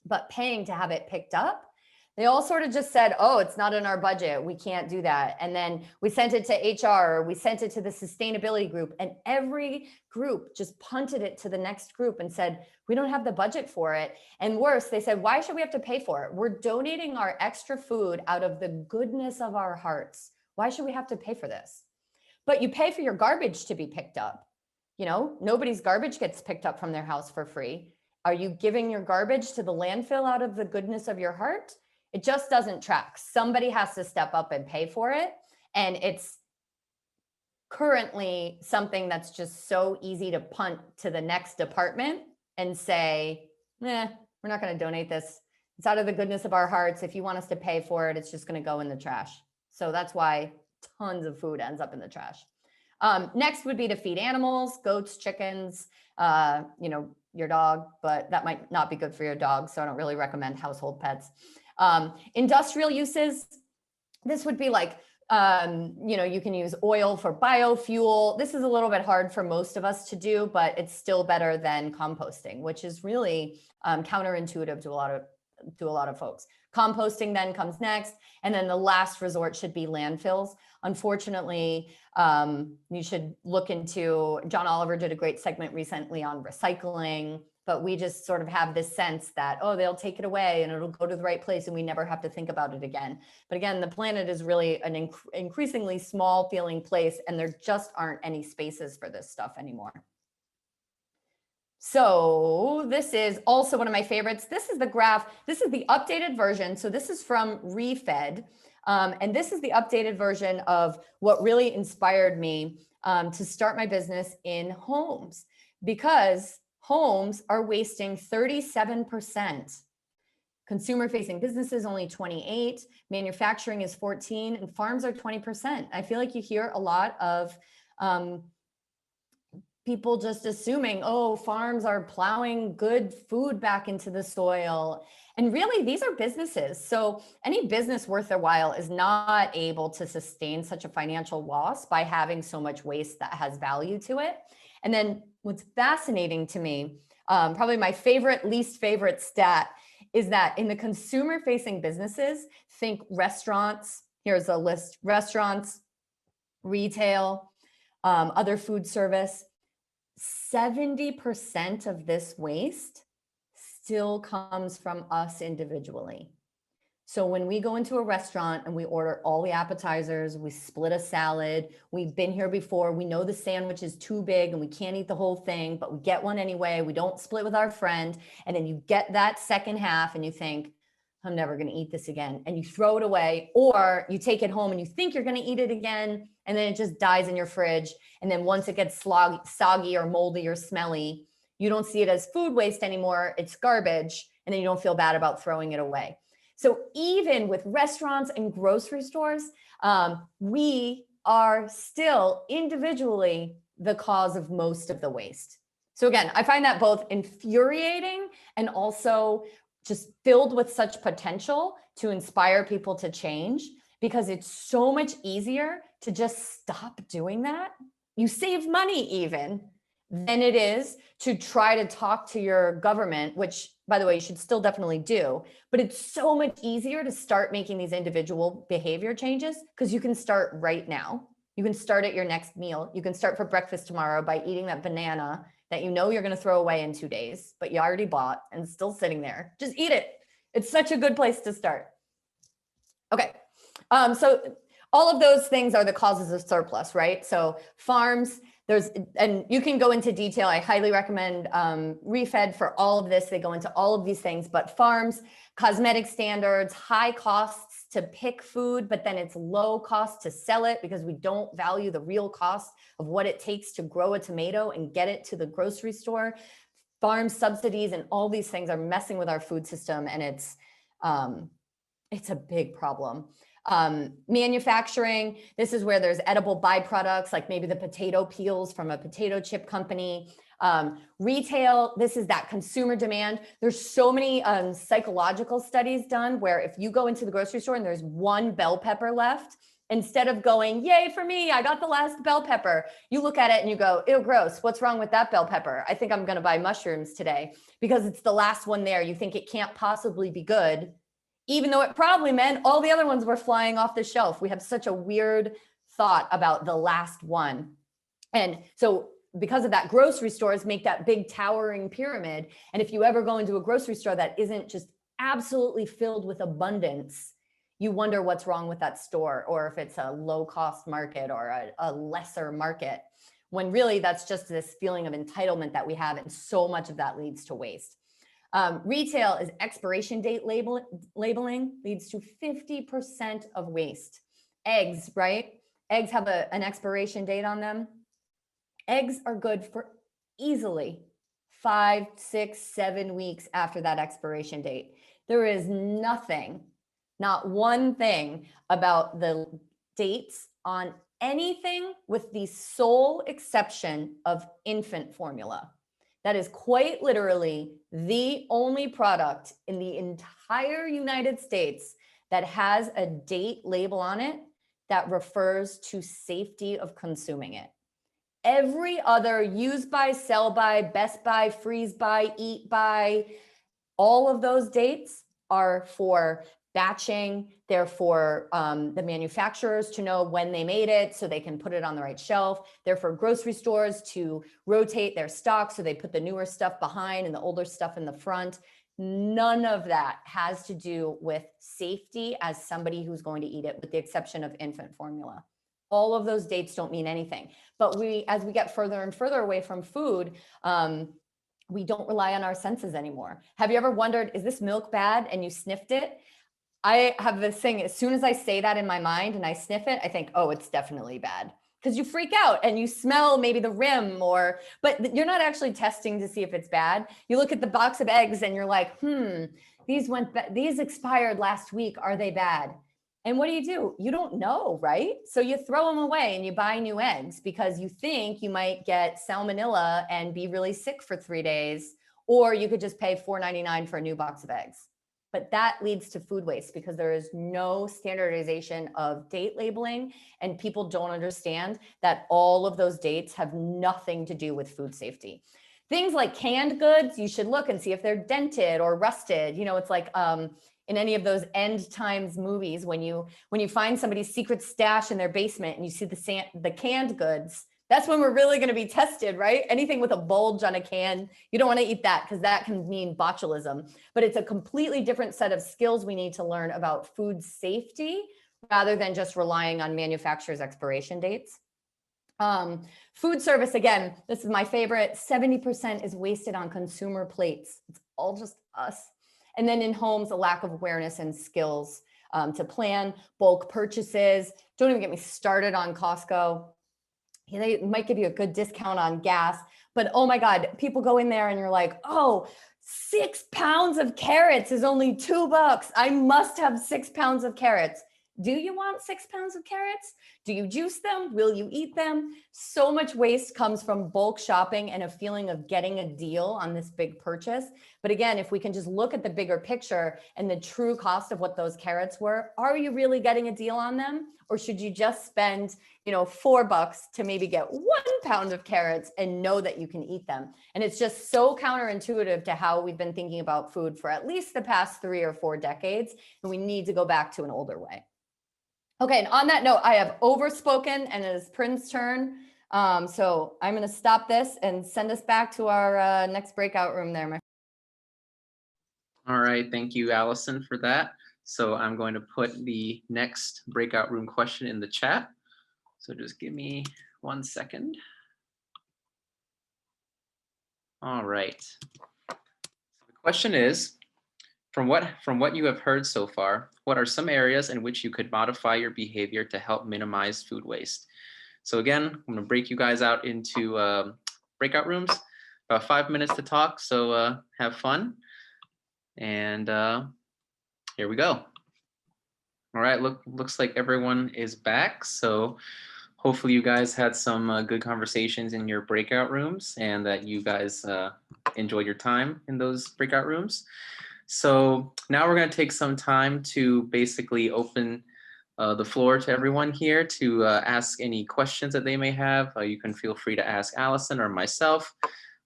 but paying to have it picked up, they all sort of just said, oh, it's not in our budget. We can't do that. And then we sent it to HR, we sent it to the sustainability group, and every group just punted it to the next group and said, we don't have the budget for it. And worse, they said, why should we have to pay for it? We're donating our extra food out of the goodness of our hearts. Why should we have to pay for this? But you pay for your garbage to be picked up. Nobody's garbage gets picked up from their house for free. Are you giving your garbage to the landfill out of the goodness of your heart? It just doesn't track. Somebody has to step up and pay for it. And it's currently something that's just so easy to punt to the next department and say, we're not going to donate this. It's out of the goodness of our hearts. If you want us to pay for it, it's just going to go in the trash. So that's why tons of food ends up in the trash. Next would be to feed animals, goats, chickens, your dog, but that might not be good for your dog. So I don't really recommend household pets. Industrial uses, this would be like, you can use oil for biofuel. This is a little bit hard for most of us to do, but it's still better than composting, which is really counterintuitive to a lot of folks. Composting then comes next. And then the last resort should be landfills. Unfortunately, you should look into, John Oliver did a great segment recently on recycling, but we just sort of have this sense that, oh, they'll take it away and it'll go to the right place and we never have to think about it again. But again, the planet is really an increasingly small feeling place and there just aren't any spaces for this stuff anymore. So this is also one of my favorites. This is the graph. This is the updated version. So this is from Refed. And this is the updated version of what really inspired me to start my business in homes, because homes are wasting 37%. Consumer facing businesses only 28, manufacturing is 14, and farms are 20%. I feel like you hear a lot of people just assuming, oh, farms are plowing good food back into the soil. And really, these are businesses. So any business worth their while is not able to sustain such a financial loss by having so much waste that has value to it. And then what's fascinating to me, probably my least favorite stat, is that in the consumer facing businesses, think restaurants, here's a list, restaurants, retail, other food service, 70% of this waste still comes from us individually. So when we go into a restaurant and we order all the appetizers, we split a salad, we've been here before, we know the sandwich is too big and we can't eat the whole thing, but we get one anyway, we don't split with our friend, and then you get that second half and you think, I'm never going to eat this again, and you throw it away, or you take it home and you think you're going to eat it again, and then it just dies in your fridge. And then once it gets soggy or moldy or smelly, you don't see it as food waste anymore, it's garbage, and then you don't feel bad about throwing it away. So even with restaurants and grocery stores, we are still individually the cause of most of the waste. So again, I find that both infuriating and also just filled with such potential to inspire people to change, because it's so much easier to just stop doing that. You save money even than it is to try to talk to your government, which, by the way, you should still definitely do. But it's so much easier to start making these individual behavior changes because you can start right now. You can start at your next meal. You can start for breakfast tomorrow by eating that banana that you know you're going to throw away in 2 days, but you already bought and it's still sitting there. Just eat it. It's such a good place to start. Okay. So all of those things are the causes of surplus, right? So farms, and you can go into detail. I highly recommend Refed for all of this. They go into all of these things, but farms, cosmetic standards, high costs to pick food, but then it's low cost to sell it because we don't value the real cost of what it takes to grow a tomato and get it to the grocery store. Farm subsidies and all these things are messing with our food system, and it's a big problem. Manufacturing, this is where there's edible byproducts, like maybe the potato peels from a potato chip company. Retail, this is that consumer demand. There's so many psychological studies done where if you go into the grocery store and there's one bell pepper left, instead of going, yay for me, I got the last bell pepper, you look at it and you go, ew, gross, what's wrong with that bell pepper? I think I'm gonna buy mushrooms today because it's the last one there. You think it can't possibly be good, even though it probably meant all the other ones were flying off the shelf. We have such a weird thought about the last one. And so because of that, grocery stores make that big towering pyramid. And if you ever go into a grocery store that isn't just absolutely filled with abundance, you wonder what's wrong with that store, or if it's a low cost market or a lesser market, when really that's just this feeling of entitlement that we have. And so much of that leads to waste. Retail is expiration date labeling leads to 50% of waste. Eggs, right? Eggs have an expiration date on them. Eggs are good for easily 5, 6, 7 weeks after that expiration date. There is nothing, not one thing about the dates on anything with the sole exception of infant formula. That is quite literally the only product in the entire United States that has a date label on it that refers to safety of consuming it. Every other use by, sell by, best by, freeze by, eat by, all of those dates are for batching. They're for the manufacturers to know when they made it so they can put it on the right shelf. They're for grocery stores to rotate their stock so they put the newer stuff behind and the older stuff in the front. None of that has to do with safety as somebody who's going to eat it, with the exception of infant formula. All of those dates don't mean anything. But as we get further and further away from food, we don't rely on our senses anymore. Have you ever wondered, is this milk bad? And you sniffed it? I have this thing, as soon as I say that in my mind and I sniff it, I think, oh, it's definitely bad. Because you freak out and you smell maybe the rim, but you're not actually testing to see if it's bad. You look at the box of eggs and you're like, these expired last week. Are they bad? And what do? You don't know, right? So you throw them away and you buy new eggs because you think you might get salmonella and be really sick for 3 days, or you could just pay $4.99 for a new box of eggs. But that leads to food waste because there is no standardization of date labeling, and people don't understand that all of those dates have nothing to do with food safety. Things like canned goods, you should look and see if they're dented or rusted. You know, it's like in any of those end times movies, when you find somebody's secret stash in their basement and you see the canned goods, that's when we're really going to be tested, right? Anything with a bulge on a can, you don't want to eat that because that can mean botulism. But it's a completely different set of skills we need to learn about food safety rather than just relying on manufacturers' expiration dates. Food service, again, this is my favorite. 70% is wasted on consumer plates. It's all just us. And then in homes, a lack of awareness and skills to plan bulk purchases. Don't even get me started on Costco. They might give you a good discount on gas, but oh my God, people go in there and you're like, oh, 6 pounds of carrots is only $2. I must have 6 pounds of carrots. Do you want 6 pounds of carrots? Do you juice them? Will you eat them? So much waste comes from bulk shopping and a feeling of getting a deal on this big purchase. But again, if we can just look at the bigger picture and the true cost of what those carrots were, are you really getting a deal on them? Or should you just spend, $4 to maybe get 1 pound of carrots and know that you can eat them? And it's just so counterintuitive to how we've been thinking about food for at least the past 3 or 4 decades. And we need to go back to an older way. Okay, and on that note, I have overspoken and it is Prin's turn. So I'm going to stop this and send us back to our next breakout room there. All right, thank you, Allison, for that. So I'm going to put the next breakout room question in the chat. So just give me 1 second. All right. So the question is, from what you have heard so far, what are some areas in which you could modify your behavior to help minimize food waste? So again, I'm going to break you guys out into breakout rooms, about 5 minutes to talk. So have fun. And here we go. All right, looks like everyone is back. So hopefully you guys had some good conversations in your breakout rooms and that you guys enjoyed your time in those breakout rooms. So now we're going to take some time to basically open the floor to everyone here to ask any questions that they may have. You can feel free to ask Allison or myself.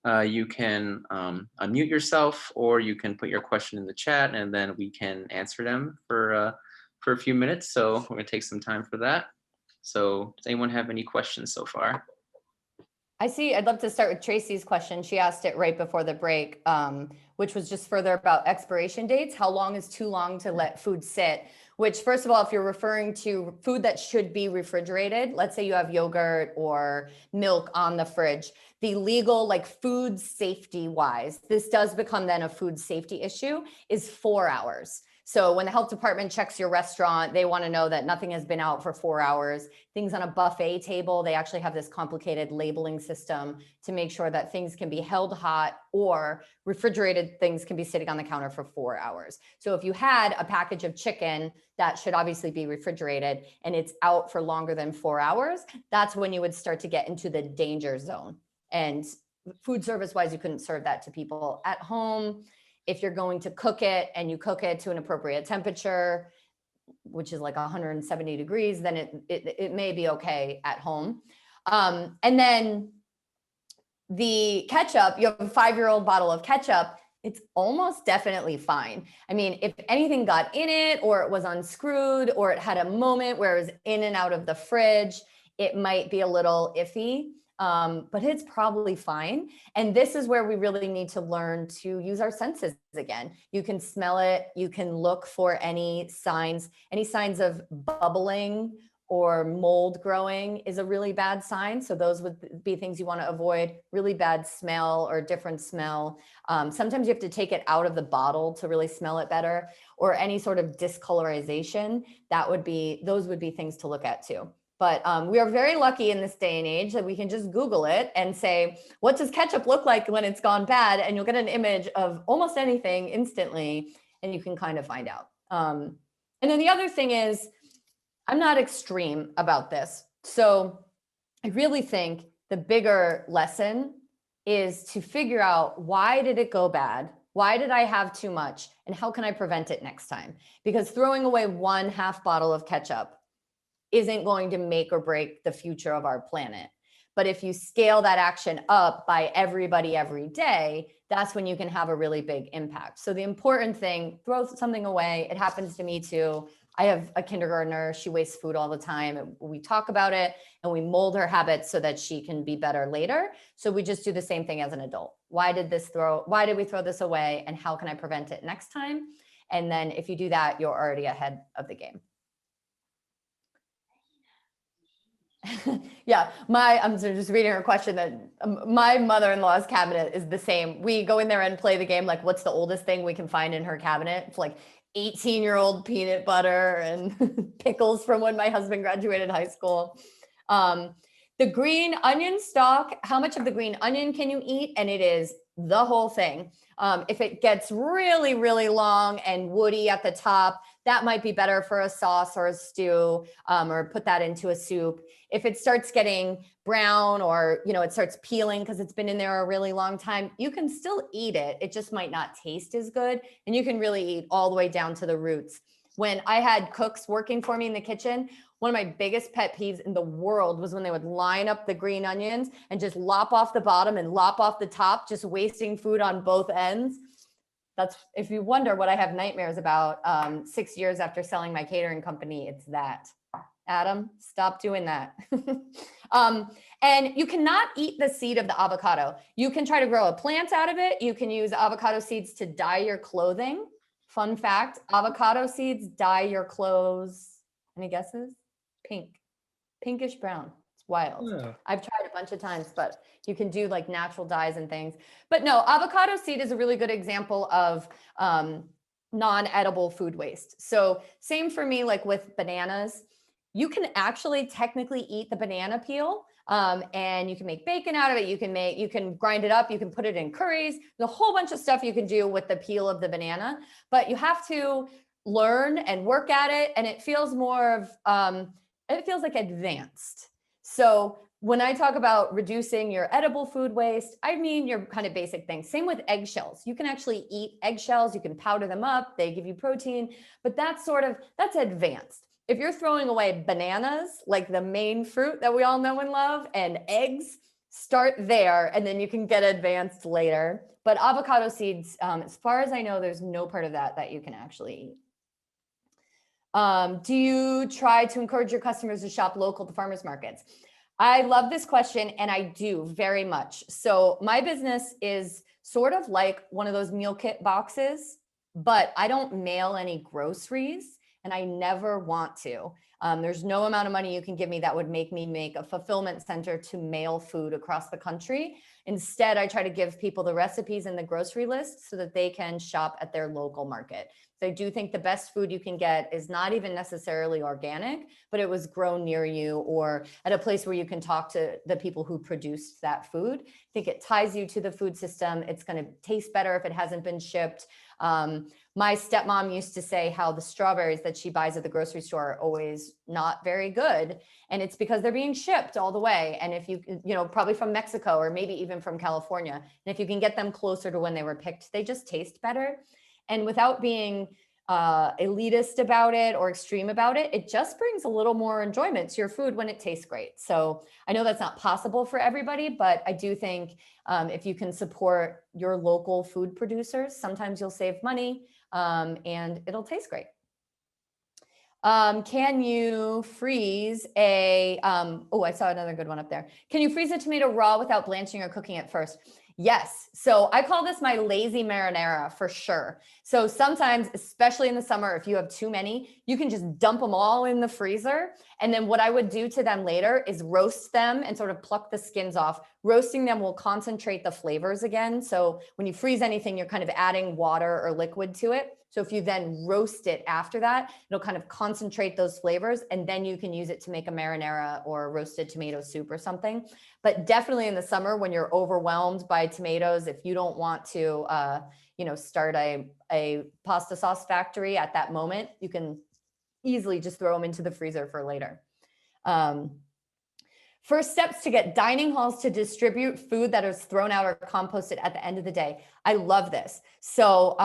You can unmute yourself, or you can put your question in the chat and then we can answer them for a few minutes. So we're going to take some time for that. So does anyone have any questions so far? I'd love to start with Tracy's question. She asked it right before the break, which was just further about expiration dates. How long is too long to let food sit? Which, first of all, if you're referring to food that should be refrigerated, let's say you have yogurt or milk on the fridge, the legal, like food safety wise, this does become then a food safety issue, is 4 hours. So when the health department checks your restaurant, they want to know that nothing has been out for 4 hours. Things on a buffet table, they actually have this complicated labeling system to make sure that things can be held hot, or refrigerated things can be sitting on the counter for 4 hours. So if you had a package of chicken that should obviously be refrigerated and it's out for longer than 4 hours, that's when you would start to get into the danger zone. And food service wise, you couldn't serve that to people at home. If you're going to cook it and you cook it to an appropriate temperature, which is like 170 degrees, then it may be okay at home. And then the ketchup, you have a 5-year-old bottle of ketchup, it's almost definitely fine. I mean, if anything got in it, or it was unscrewed, or it had a moment where it was in and out of the fridge, it might be a little iffy. But it's probably fine. And this is where we really need to learn to use our senses again. You can smell it. You can look for any signs of bubbling or mold growing is a really bad sign. So those would be things you want to avoid. Really bad smell or different smell. Sometimes you have to take it out of the bottle to really smell it better, or any sort of discolorization. Those would be things to look at too. But we are very lucky in this day and age that we can just Google it and say, what does ketchup look like when it's gone bad? And you'll get an image of almost anything instantly, and you can kind of find out. And then the other thing is, I'm not extreme about this. So I really think the bigger lesson is to figure out, why did it go bad? Why did I have too much? And how can I prevent it next time? Because throwing away 1/2 bottle of ketchup isn't going to make or break the future of our planet. But if you scale that action up by everybody every day, that's when you can have a really big impact. So the important thing, throw something away. It happens to me too. I have a kindergartner. She wastes food all the time. We talk about it and we mold her habits so that she can be better later. So we just do the same thing as an adult. Why did we throw this away, and how can I prevent it next time? And then if you do that, you're already ahead of the game. Yeah, I'm just reading her question, that my mother-in-law's cabinet is the same. We go in there and play the game, like, what's the oldest thing we can find in her cabinet? It's like 18-year-old peanut butter and pickles from when my husband graduated high school. The green onion stalk, how much of the green onion can you eat? And it is the whole thing. If it gets really, really long and woody at the top, that might be better for a sauce or a stew, or put that into a soup. If it starts getting brown, or it starts peeling because it's been in there a really long time, you can still eat it. It just might not taste as good. And you can really eat all the way down to the roots. When I had cooks working for me in the kitchen, one of my biggest pet peeves in the world was when they would line up the green onions and just lop off the bottom and lop off the top, just wasting food on both ends. That's, if you wonder what I have nightmares about 6 years after selling my catering company, it's that. Adam, stop doing that. And you cannot eat the seed of the avocado. You can try to grow a plant out of it. You can use avocado seeds to dye your clothing Fun fact, avocado seeds dye your clothes. Any guesses? Pink, pinkish brown. It's wild. Yeah. I've tried a bunch of times, but you can do like natural dyes and things. But no, avocado seed is a really good example of non-edible food waste. So same for me, like with bananas, you can actually technically eat the banana peel. And you can make bacon out of it. You can grind it up. You can put it in curries. There's a whole bunch of stuff you can do with the peel of the banana, but you have to learn and work at it. And it feels more of, it feels like advanced. So when I talk about reducing your edible food waste, I mean your kind of basic things. Same with eggshells. You can actually eat eggshells. You can powder them up. They give you protein, but that's advanced. If you're throwing away bananas, like the main fruit that we all know and love, and eggs, start there, and then you can get advanced later. But avocado seeds, as far as I know, there's no part of that you can actually eat. Do you try to encourage your customers to shop local to farmers markets? I love this question, and I do very much. So my business is sort of like one of those meal kit boxes, but I don't mail any groceries. And I never want to. There's no amount of money you can give me that would make me make a fulfillment center to mail food across the country. Instead, I try to give people the recipes and the grocery list so that they can shop at their local market. So I do think the best food you can get is not even necessarily organic, but it was grown near you or at a place where you can talk to the people who produced that food. I think it ties you to the food system. It's going to taste better if it hasn't been shipped. My stepmom used to say how the strawberries that she buys at the grocery store are always not very good. And it's because they're being shipped all the way. And if you probably from Mexico or maybe even from California, and if you can get them closer to when they were picked, they just taste better. And without being elitist about it or extreme about it, it just brings a little more enjoyment to your food when it tastes great. So I know that's not possible for everybody, but I do think if you can support your local food producers, sometimes you'll save money and it'll taste great. Can you freeze I saw another good one up there. Can you freeze a tomato raw without blanching or cooking it first? Yes. So I call this my lazy marinara for sure. So sometimes, especially in the summer, if you have too many, you can just dump them all in the freezer. And then what I would do to them later is roast them and sort of pluck the skins off. Roasting them will concentrate the flavors again. So when you freeze anything, you're kind of adding water or liquid to it. So if you then roast it after that, it'll kind of concentrate those flavors, and then you can use it to make a marinara or roasted tomato soup or something. But definitely in the summer when you're overwhelmed by tomatoes, if you don't want to, start a pasta sauce factory at that moment, you can easily just throw them into the freezer for later. First steps to get dining halls to distribute food that is thrown out or composted at the end of the day. I love this. So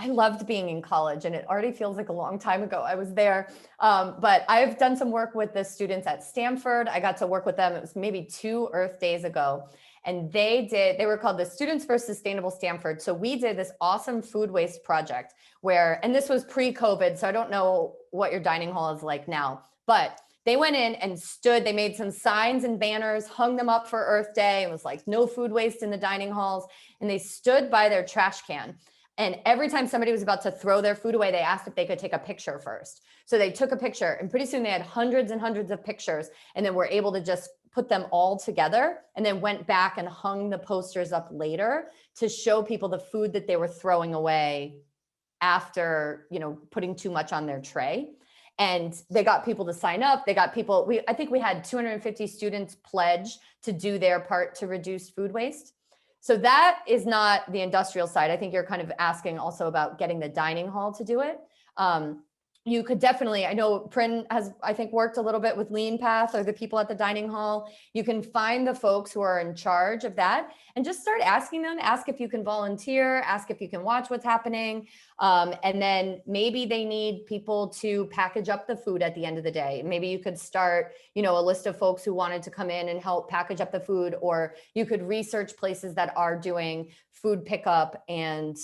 I loved being in college, and it already feels like a long time ago I was there. But I've done some work with the students at Stanford. I got to work with them. It was maybe 2 Earth Days ago. And they were called the Students for Sustainable Stanford. So we did this awesome food waste project and this was pre-COVID. So I don't know what your dining hall is like now, but they went in and they made some signs and banners, hung them up for Earth Day. It was like no food waste in the dining halls. And they stood by their trash can. And every time somebody was about to throw their food away, they asked if they could take a picture first. So they took a picture, and pretty soon they had hundreds and hundreds of pictures, and then were able to just put them all together, and then went back and hung the posters up later to show people the food that they were throwing away after, putting too much on their tray. And they got people to sign up. I think we had 250 students pledge to do their part to reduce food waste. So that is not the industrial side. I think you're kind of asking also about getting the dining hall to do it. You could definitely, I know Penn has, I think, worked a little bit with Lean Path or the people at the dining hall. You can find the folks who are in charge of that and just start asking them, ask if you can volunteer, ask if you can watch what's happening. And then maybe they need people to package up the food at the end of the day. Maybe you could start, a list of folks who wanted to come in and help package up the food, or you could research places that are doing food pickup and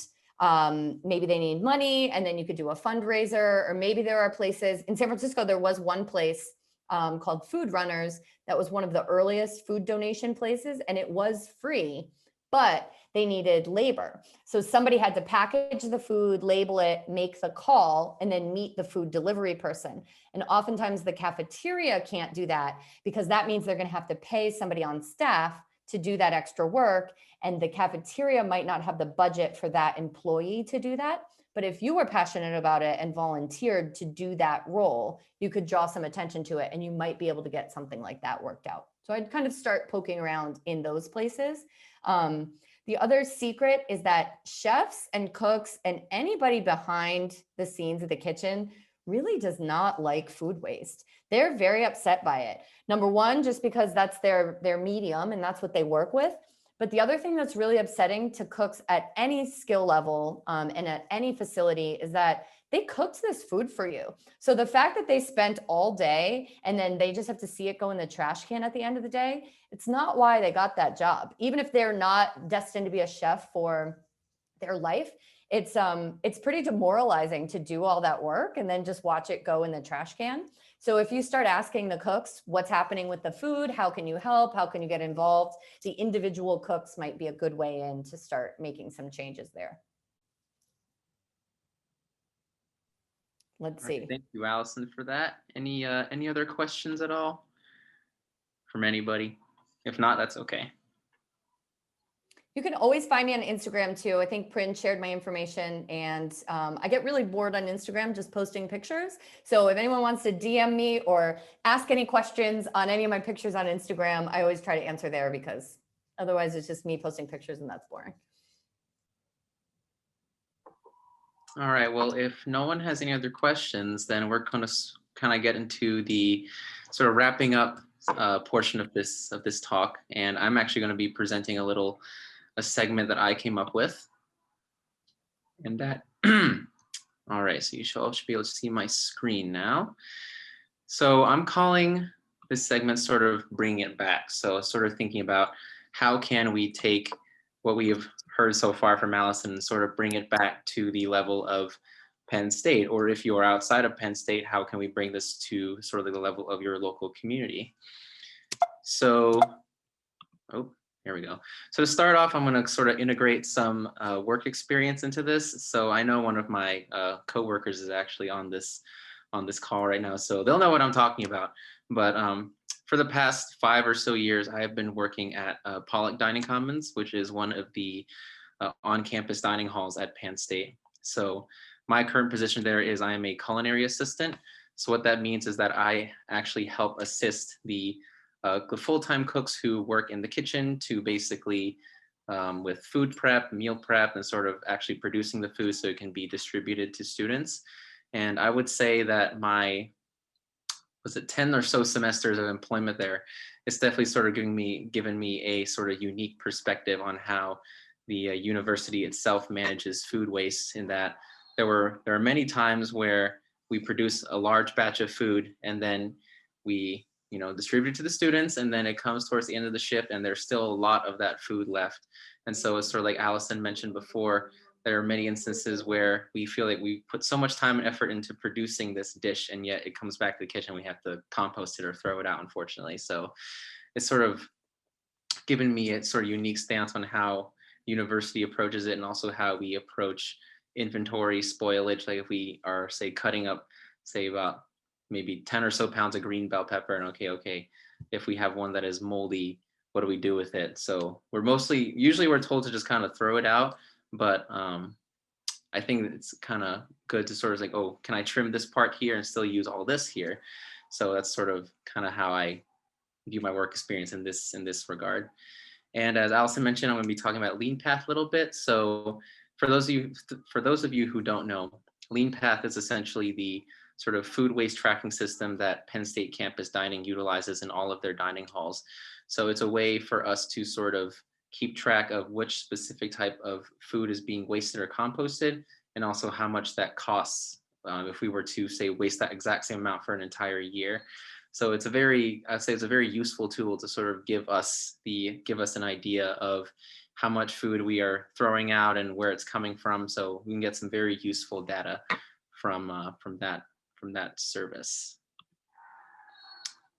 maybe they need money, and then you could do a fundraiser. Or maybe there are places in San Francisco. There was one place called Food Runners that was one of the earliest food donation places, and it was free, but they needed labor. So somebody had to package the food, label it, make the call, and then meet the food delivery person. And oftentimes the cafeteria can't do that because that means they're going to have to pay somebody on staff to do that extra work. And the cafeteria might not have the budget for that employee to do that. But if you were passionate about it and volunteered to do that role, you could draw some attention to it and you might be able to get something like that worked out. So I'd kind of start poking around in those places. The other secret is that chefs and cooks and anybody behind the scenes of the kitchen really does not like food waste. They're very upset by it. Number one, just because that's their medium and that's what they work with. But the other thing that's really upsetting to cooks at any skill level and at any facility is that they cooked this food for you. So the fact that they spent all day and then they just have to see it go in the trash can at the end of the day, it's not why they got that job. Even if they're not destined to be a chef for their life, it's pretty demoralizing to do all that work and then just watch it go in the trash can. So if you start asking the cooks what's happening with the food, how can you help, how can you get involved, the individual cooks might be a good way in to start making some changes there. Let's see. Right, thank you, Allison, for that. Any other questions at all from anybody? If not, that's okay. You can always find me on Instagram too. I think Prin shared my information and I get really bored on Instagram just posting pictures. So if anyone wants to DM me or ask any questions on any of my pictures on Instagram, I always try to answer there because otherwise it's just me posting pictures and that's boring. All right, well, if no one has any other questions, then we're going to kind of get into the sort of wrapping up portion of this talk. And I'm actually going to be presenting a segment that I came up with. And that, all right, so you should be able to see my screen now. So I'm calling this segment sort of bringing it back. So sort of thinking about how can we take what we have heard so far from Allison and sort of bring it back to the level of Penn State, or if you are outside of Penn State, how can we bring this to sort of the level of your local community? So, oh, here we go. So to start off, I'm going to sort of integrate some work experience into this. So I know one of my coworkers is actually on this call right now, so they'll know what I'm talking about. But for the past 5 or so years, I have been working at Pollock Dining Commons, which is one of the on-campus dining halls at Penn State. So my current position there is I am a culinary assistant. So what that means is that I actually help assist the full-time cooks who work in the kitchen to basically with food prep, meal prep, and sort of actually producing the food so it can be distributed to students. And I would say that my 10 or so semesters of employment there, it's definitely sort of given me a sort of unique perspective on how the university itself manages food waste, in that there are many times where we produce a large batch of food and then we distribute it to the students, and then it comes towards the end of the shift and there's still a lot of that food left. And so it's sort of like Allison mentioned before, there are many instances where we feel like we put so much time and effort into producing this dish, and yet it comes back to the kitchen, we have to compost it or throw it out, unfortunately. So it's sort of given me a sort of unique stance on how university approaches it, and also how we approach inventory spoilage. Like if we are, say, cutting up, say, about maybe 10 or so pounds of green bell pepper, and okay, if we have one that is moldy, what do we do with it? So usually we're told to just kind of throw it out, but I think it's kind of good to sort of like, oh, can I trim this part here and still use all this here? So that's sort of kind of how I view my work experience in this regard. And as Allison mentioned, I'm going to be talking about Lean Path a little bit. So for those of you who don't know, Lean Path is essentially the sort of food waste tracking system that Penn State Campus Dining utilizes in all of their dining halls. So it's a way for us to sort of keep track of which specific type of food is being wasted or composted, and also how much that costs if we were to, say, waste that exact same amount for an entire year. So I'd say it's a very useful tool to sort of give us an idea of how much food we are throwing out and where it's coming from. So we can get some very useful data from that service.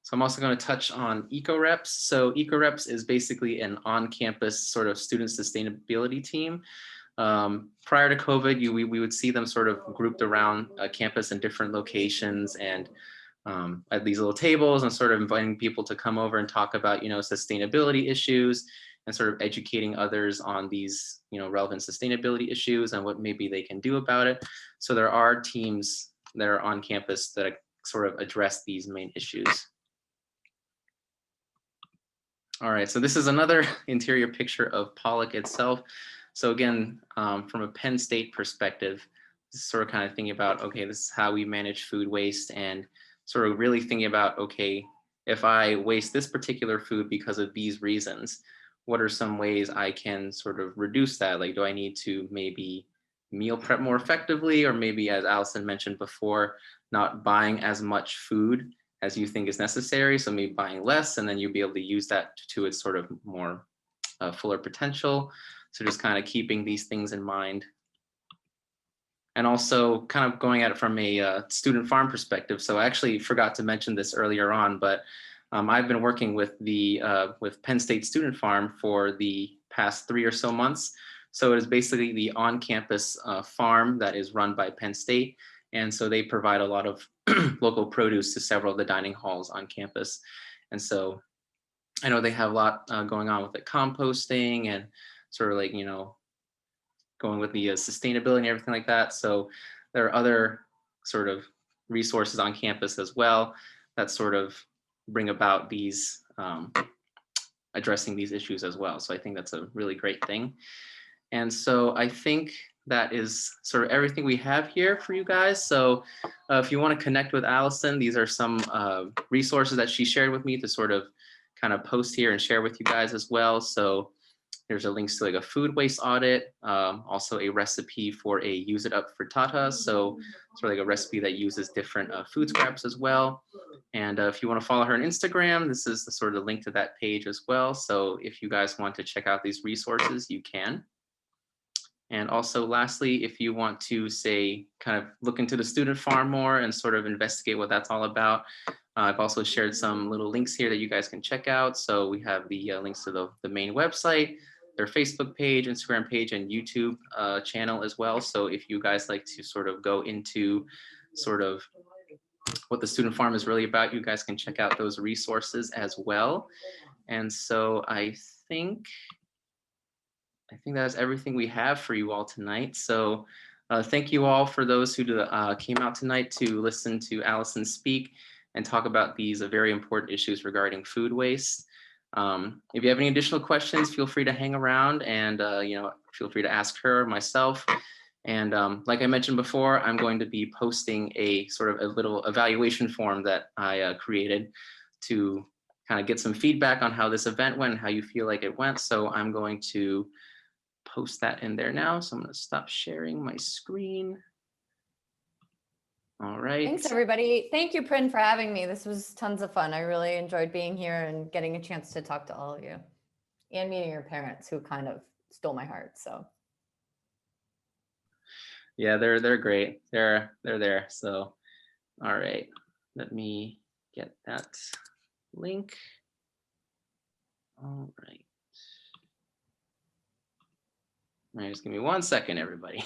So I'm also going to touch on EcoReps. So EcoReps is basically an on-campus sort of student sustainability team. Prior to COVID, we would see them sort of grouped around campus in different locations and at these little tables and sort of inviting people to come over and talk about, sustainability issues and sort of educating others on these, relevant sustainability issues and what maybe they can do about it. So there are teams that are on campus that sort of address these main issues. All right, so this is another interior picture of Pollock itself. So again, from a Penn State perspective, this is sort of kind of thinking about, okay, this is how we manage food waste and sort of really thinking about, okay, if I waste this particular food because of these reasons, what are some ways I can sort of reduce that? Like, do I need to maybe meal prep more effectively, or maybe, as Allison mentioned before, not buying as much food as you think is necessary. So maybe buying less, and then you'll be able to use that to its sort of more fuller potential. So just kind of keeping these things in mind. And also kind of going at it from a student farm perspective. So I actually forgot to mention this earlier on, but I've been working with with Penn State Student Farm for the past 3 or so months. So it is basically the on-campus farm that is run by Penn State. And so they provide a lot of local produce to several of the dining halls on campus. And so I know they have a lot going on with the composting and sort of like, going with the sustainability and everything like that. So there are other sort of resources on campus as well that sort of bring about these, addressing these issues as well. So I think that's a really great thing. And so I think that is sort of everything we have here for you guys. So if you want to connect with Allison, these are some resources that she shared with me to sort of kind of post here and share with you guys as well. So there's a links to like a food waste audit, also a recipe for a use it up frittata. So sort of like a recipe that uses different food scraps as well. And if you want to follow her on Instagram, this is the sort of link to that page as well. So if you guys want to check out these resources, you can. And also lastly, if you want to say, kind of look into the student farm more and sort of investigate what that's all about, I've also shared some little links here that you guys can check out. So we have the links to the main website, their Facebook page, Instagram page, and YouTube channel as well. So if you guys like to sort of go into sort of what the student farm is really about, you guys can check out those resources as well. And so I think that's everything we have for you all tonight. So thank you all for those who came out tonight to listen to Allison speak and talk about these very important issues regarding food waste. If you have any additional questions, feel free to hang around and feel free to ask her or myself. And like I mentioned before, I'm going to be posting a sort of a little evaluation form that I created to kind of get some feedback on how this event went and how you feel like it went. So I'm going to post that in there now. So I'm going to stop sharing my screen. All right. Thanks, everybody. Thank you, Prin, for having me. This was tons of fun. I really enjoyed being here and getting a chance to talk to all of you and meeting your parents, who kind of stole my heart. So yeah, they're great. They're there. So all right, let me get that link. All right. All right, just give me 1 second, everybody.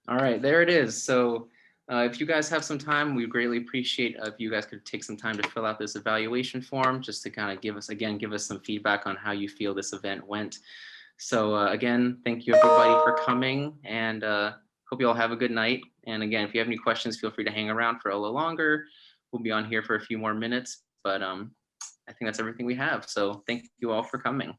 All right, there it is. So if you guys have some time, we greatly appreciate if you guys could take some time to fill out this evaluation form just to kind of give us some feedback on how you feel this event went. So again, thank you everybody for coming, and hope you all have a good night. And again, if you have any questions, feel free to hang around for a little longer. We'll be on here for a few more minutes, but I think that's everything we have. So thank you all for coming.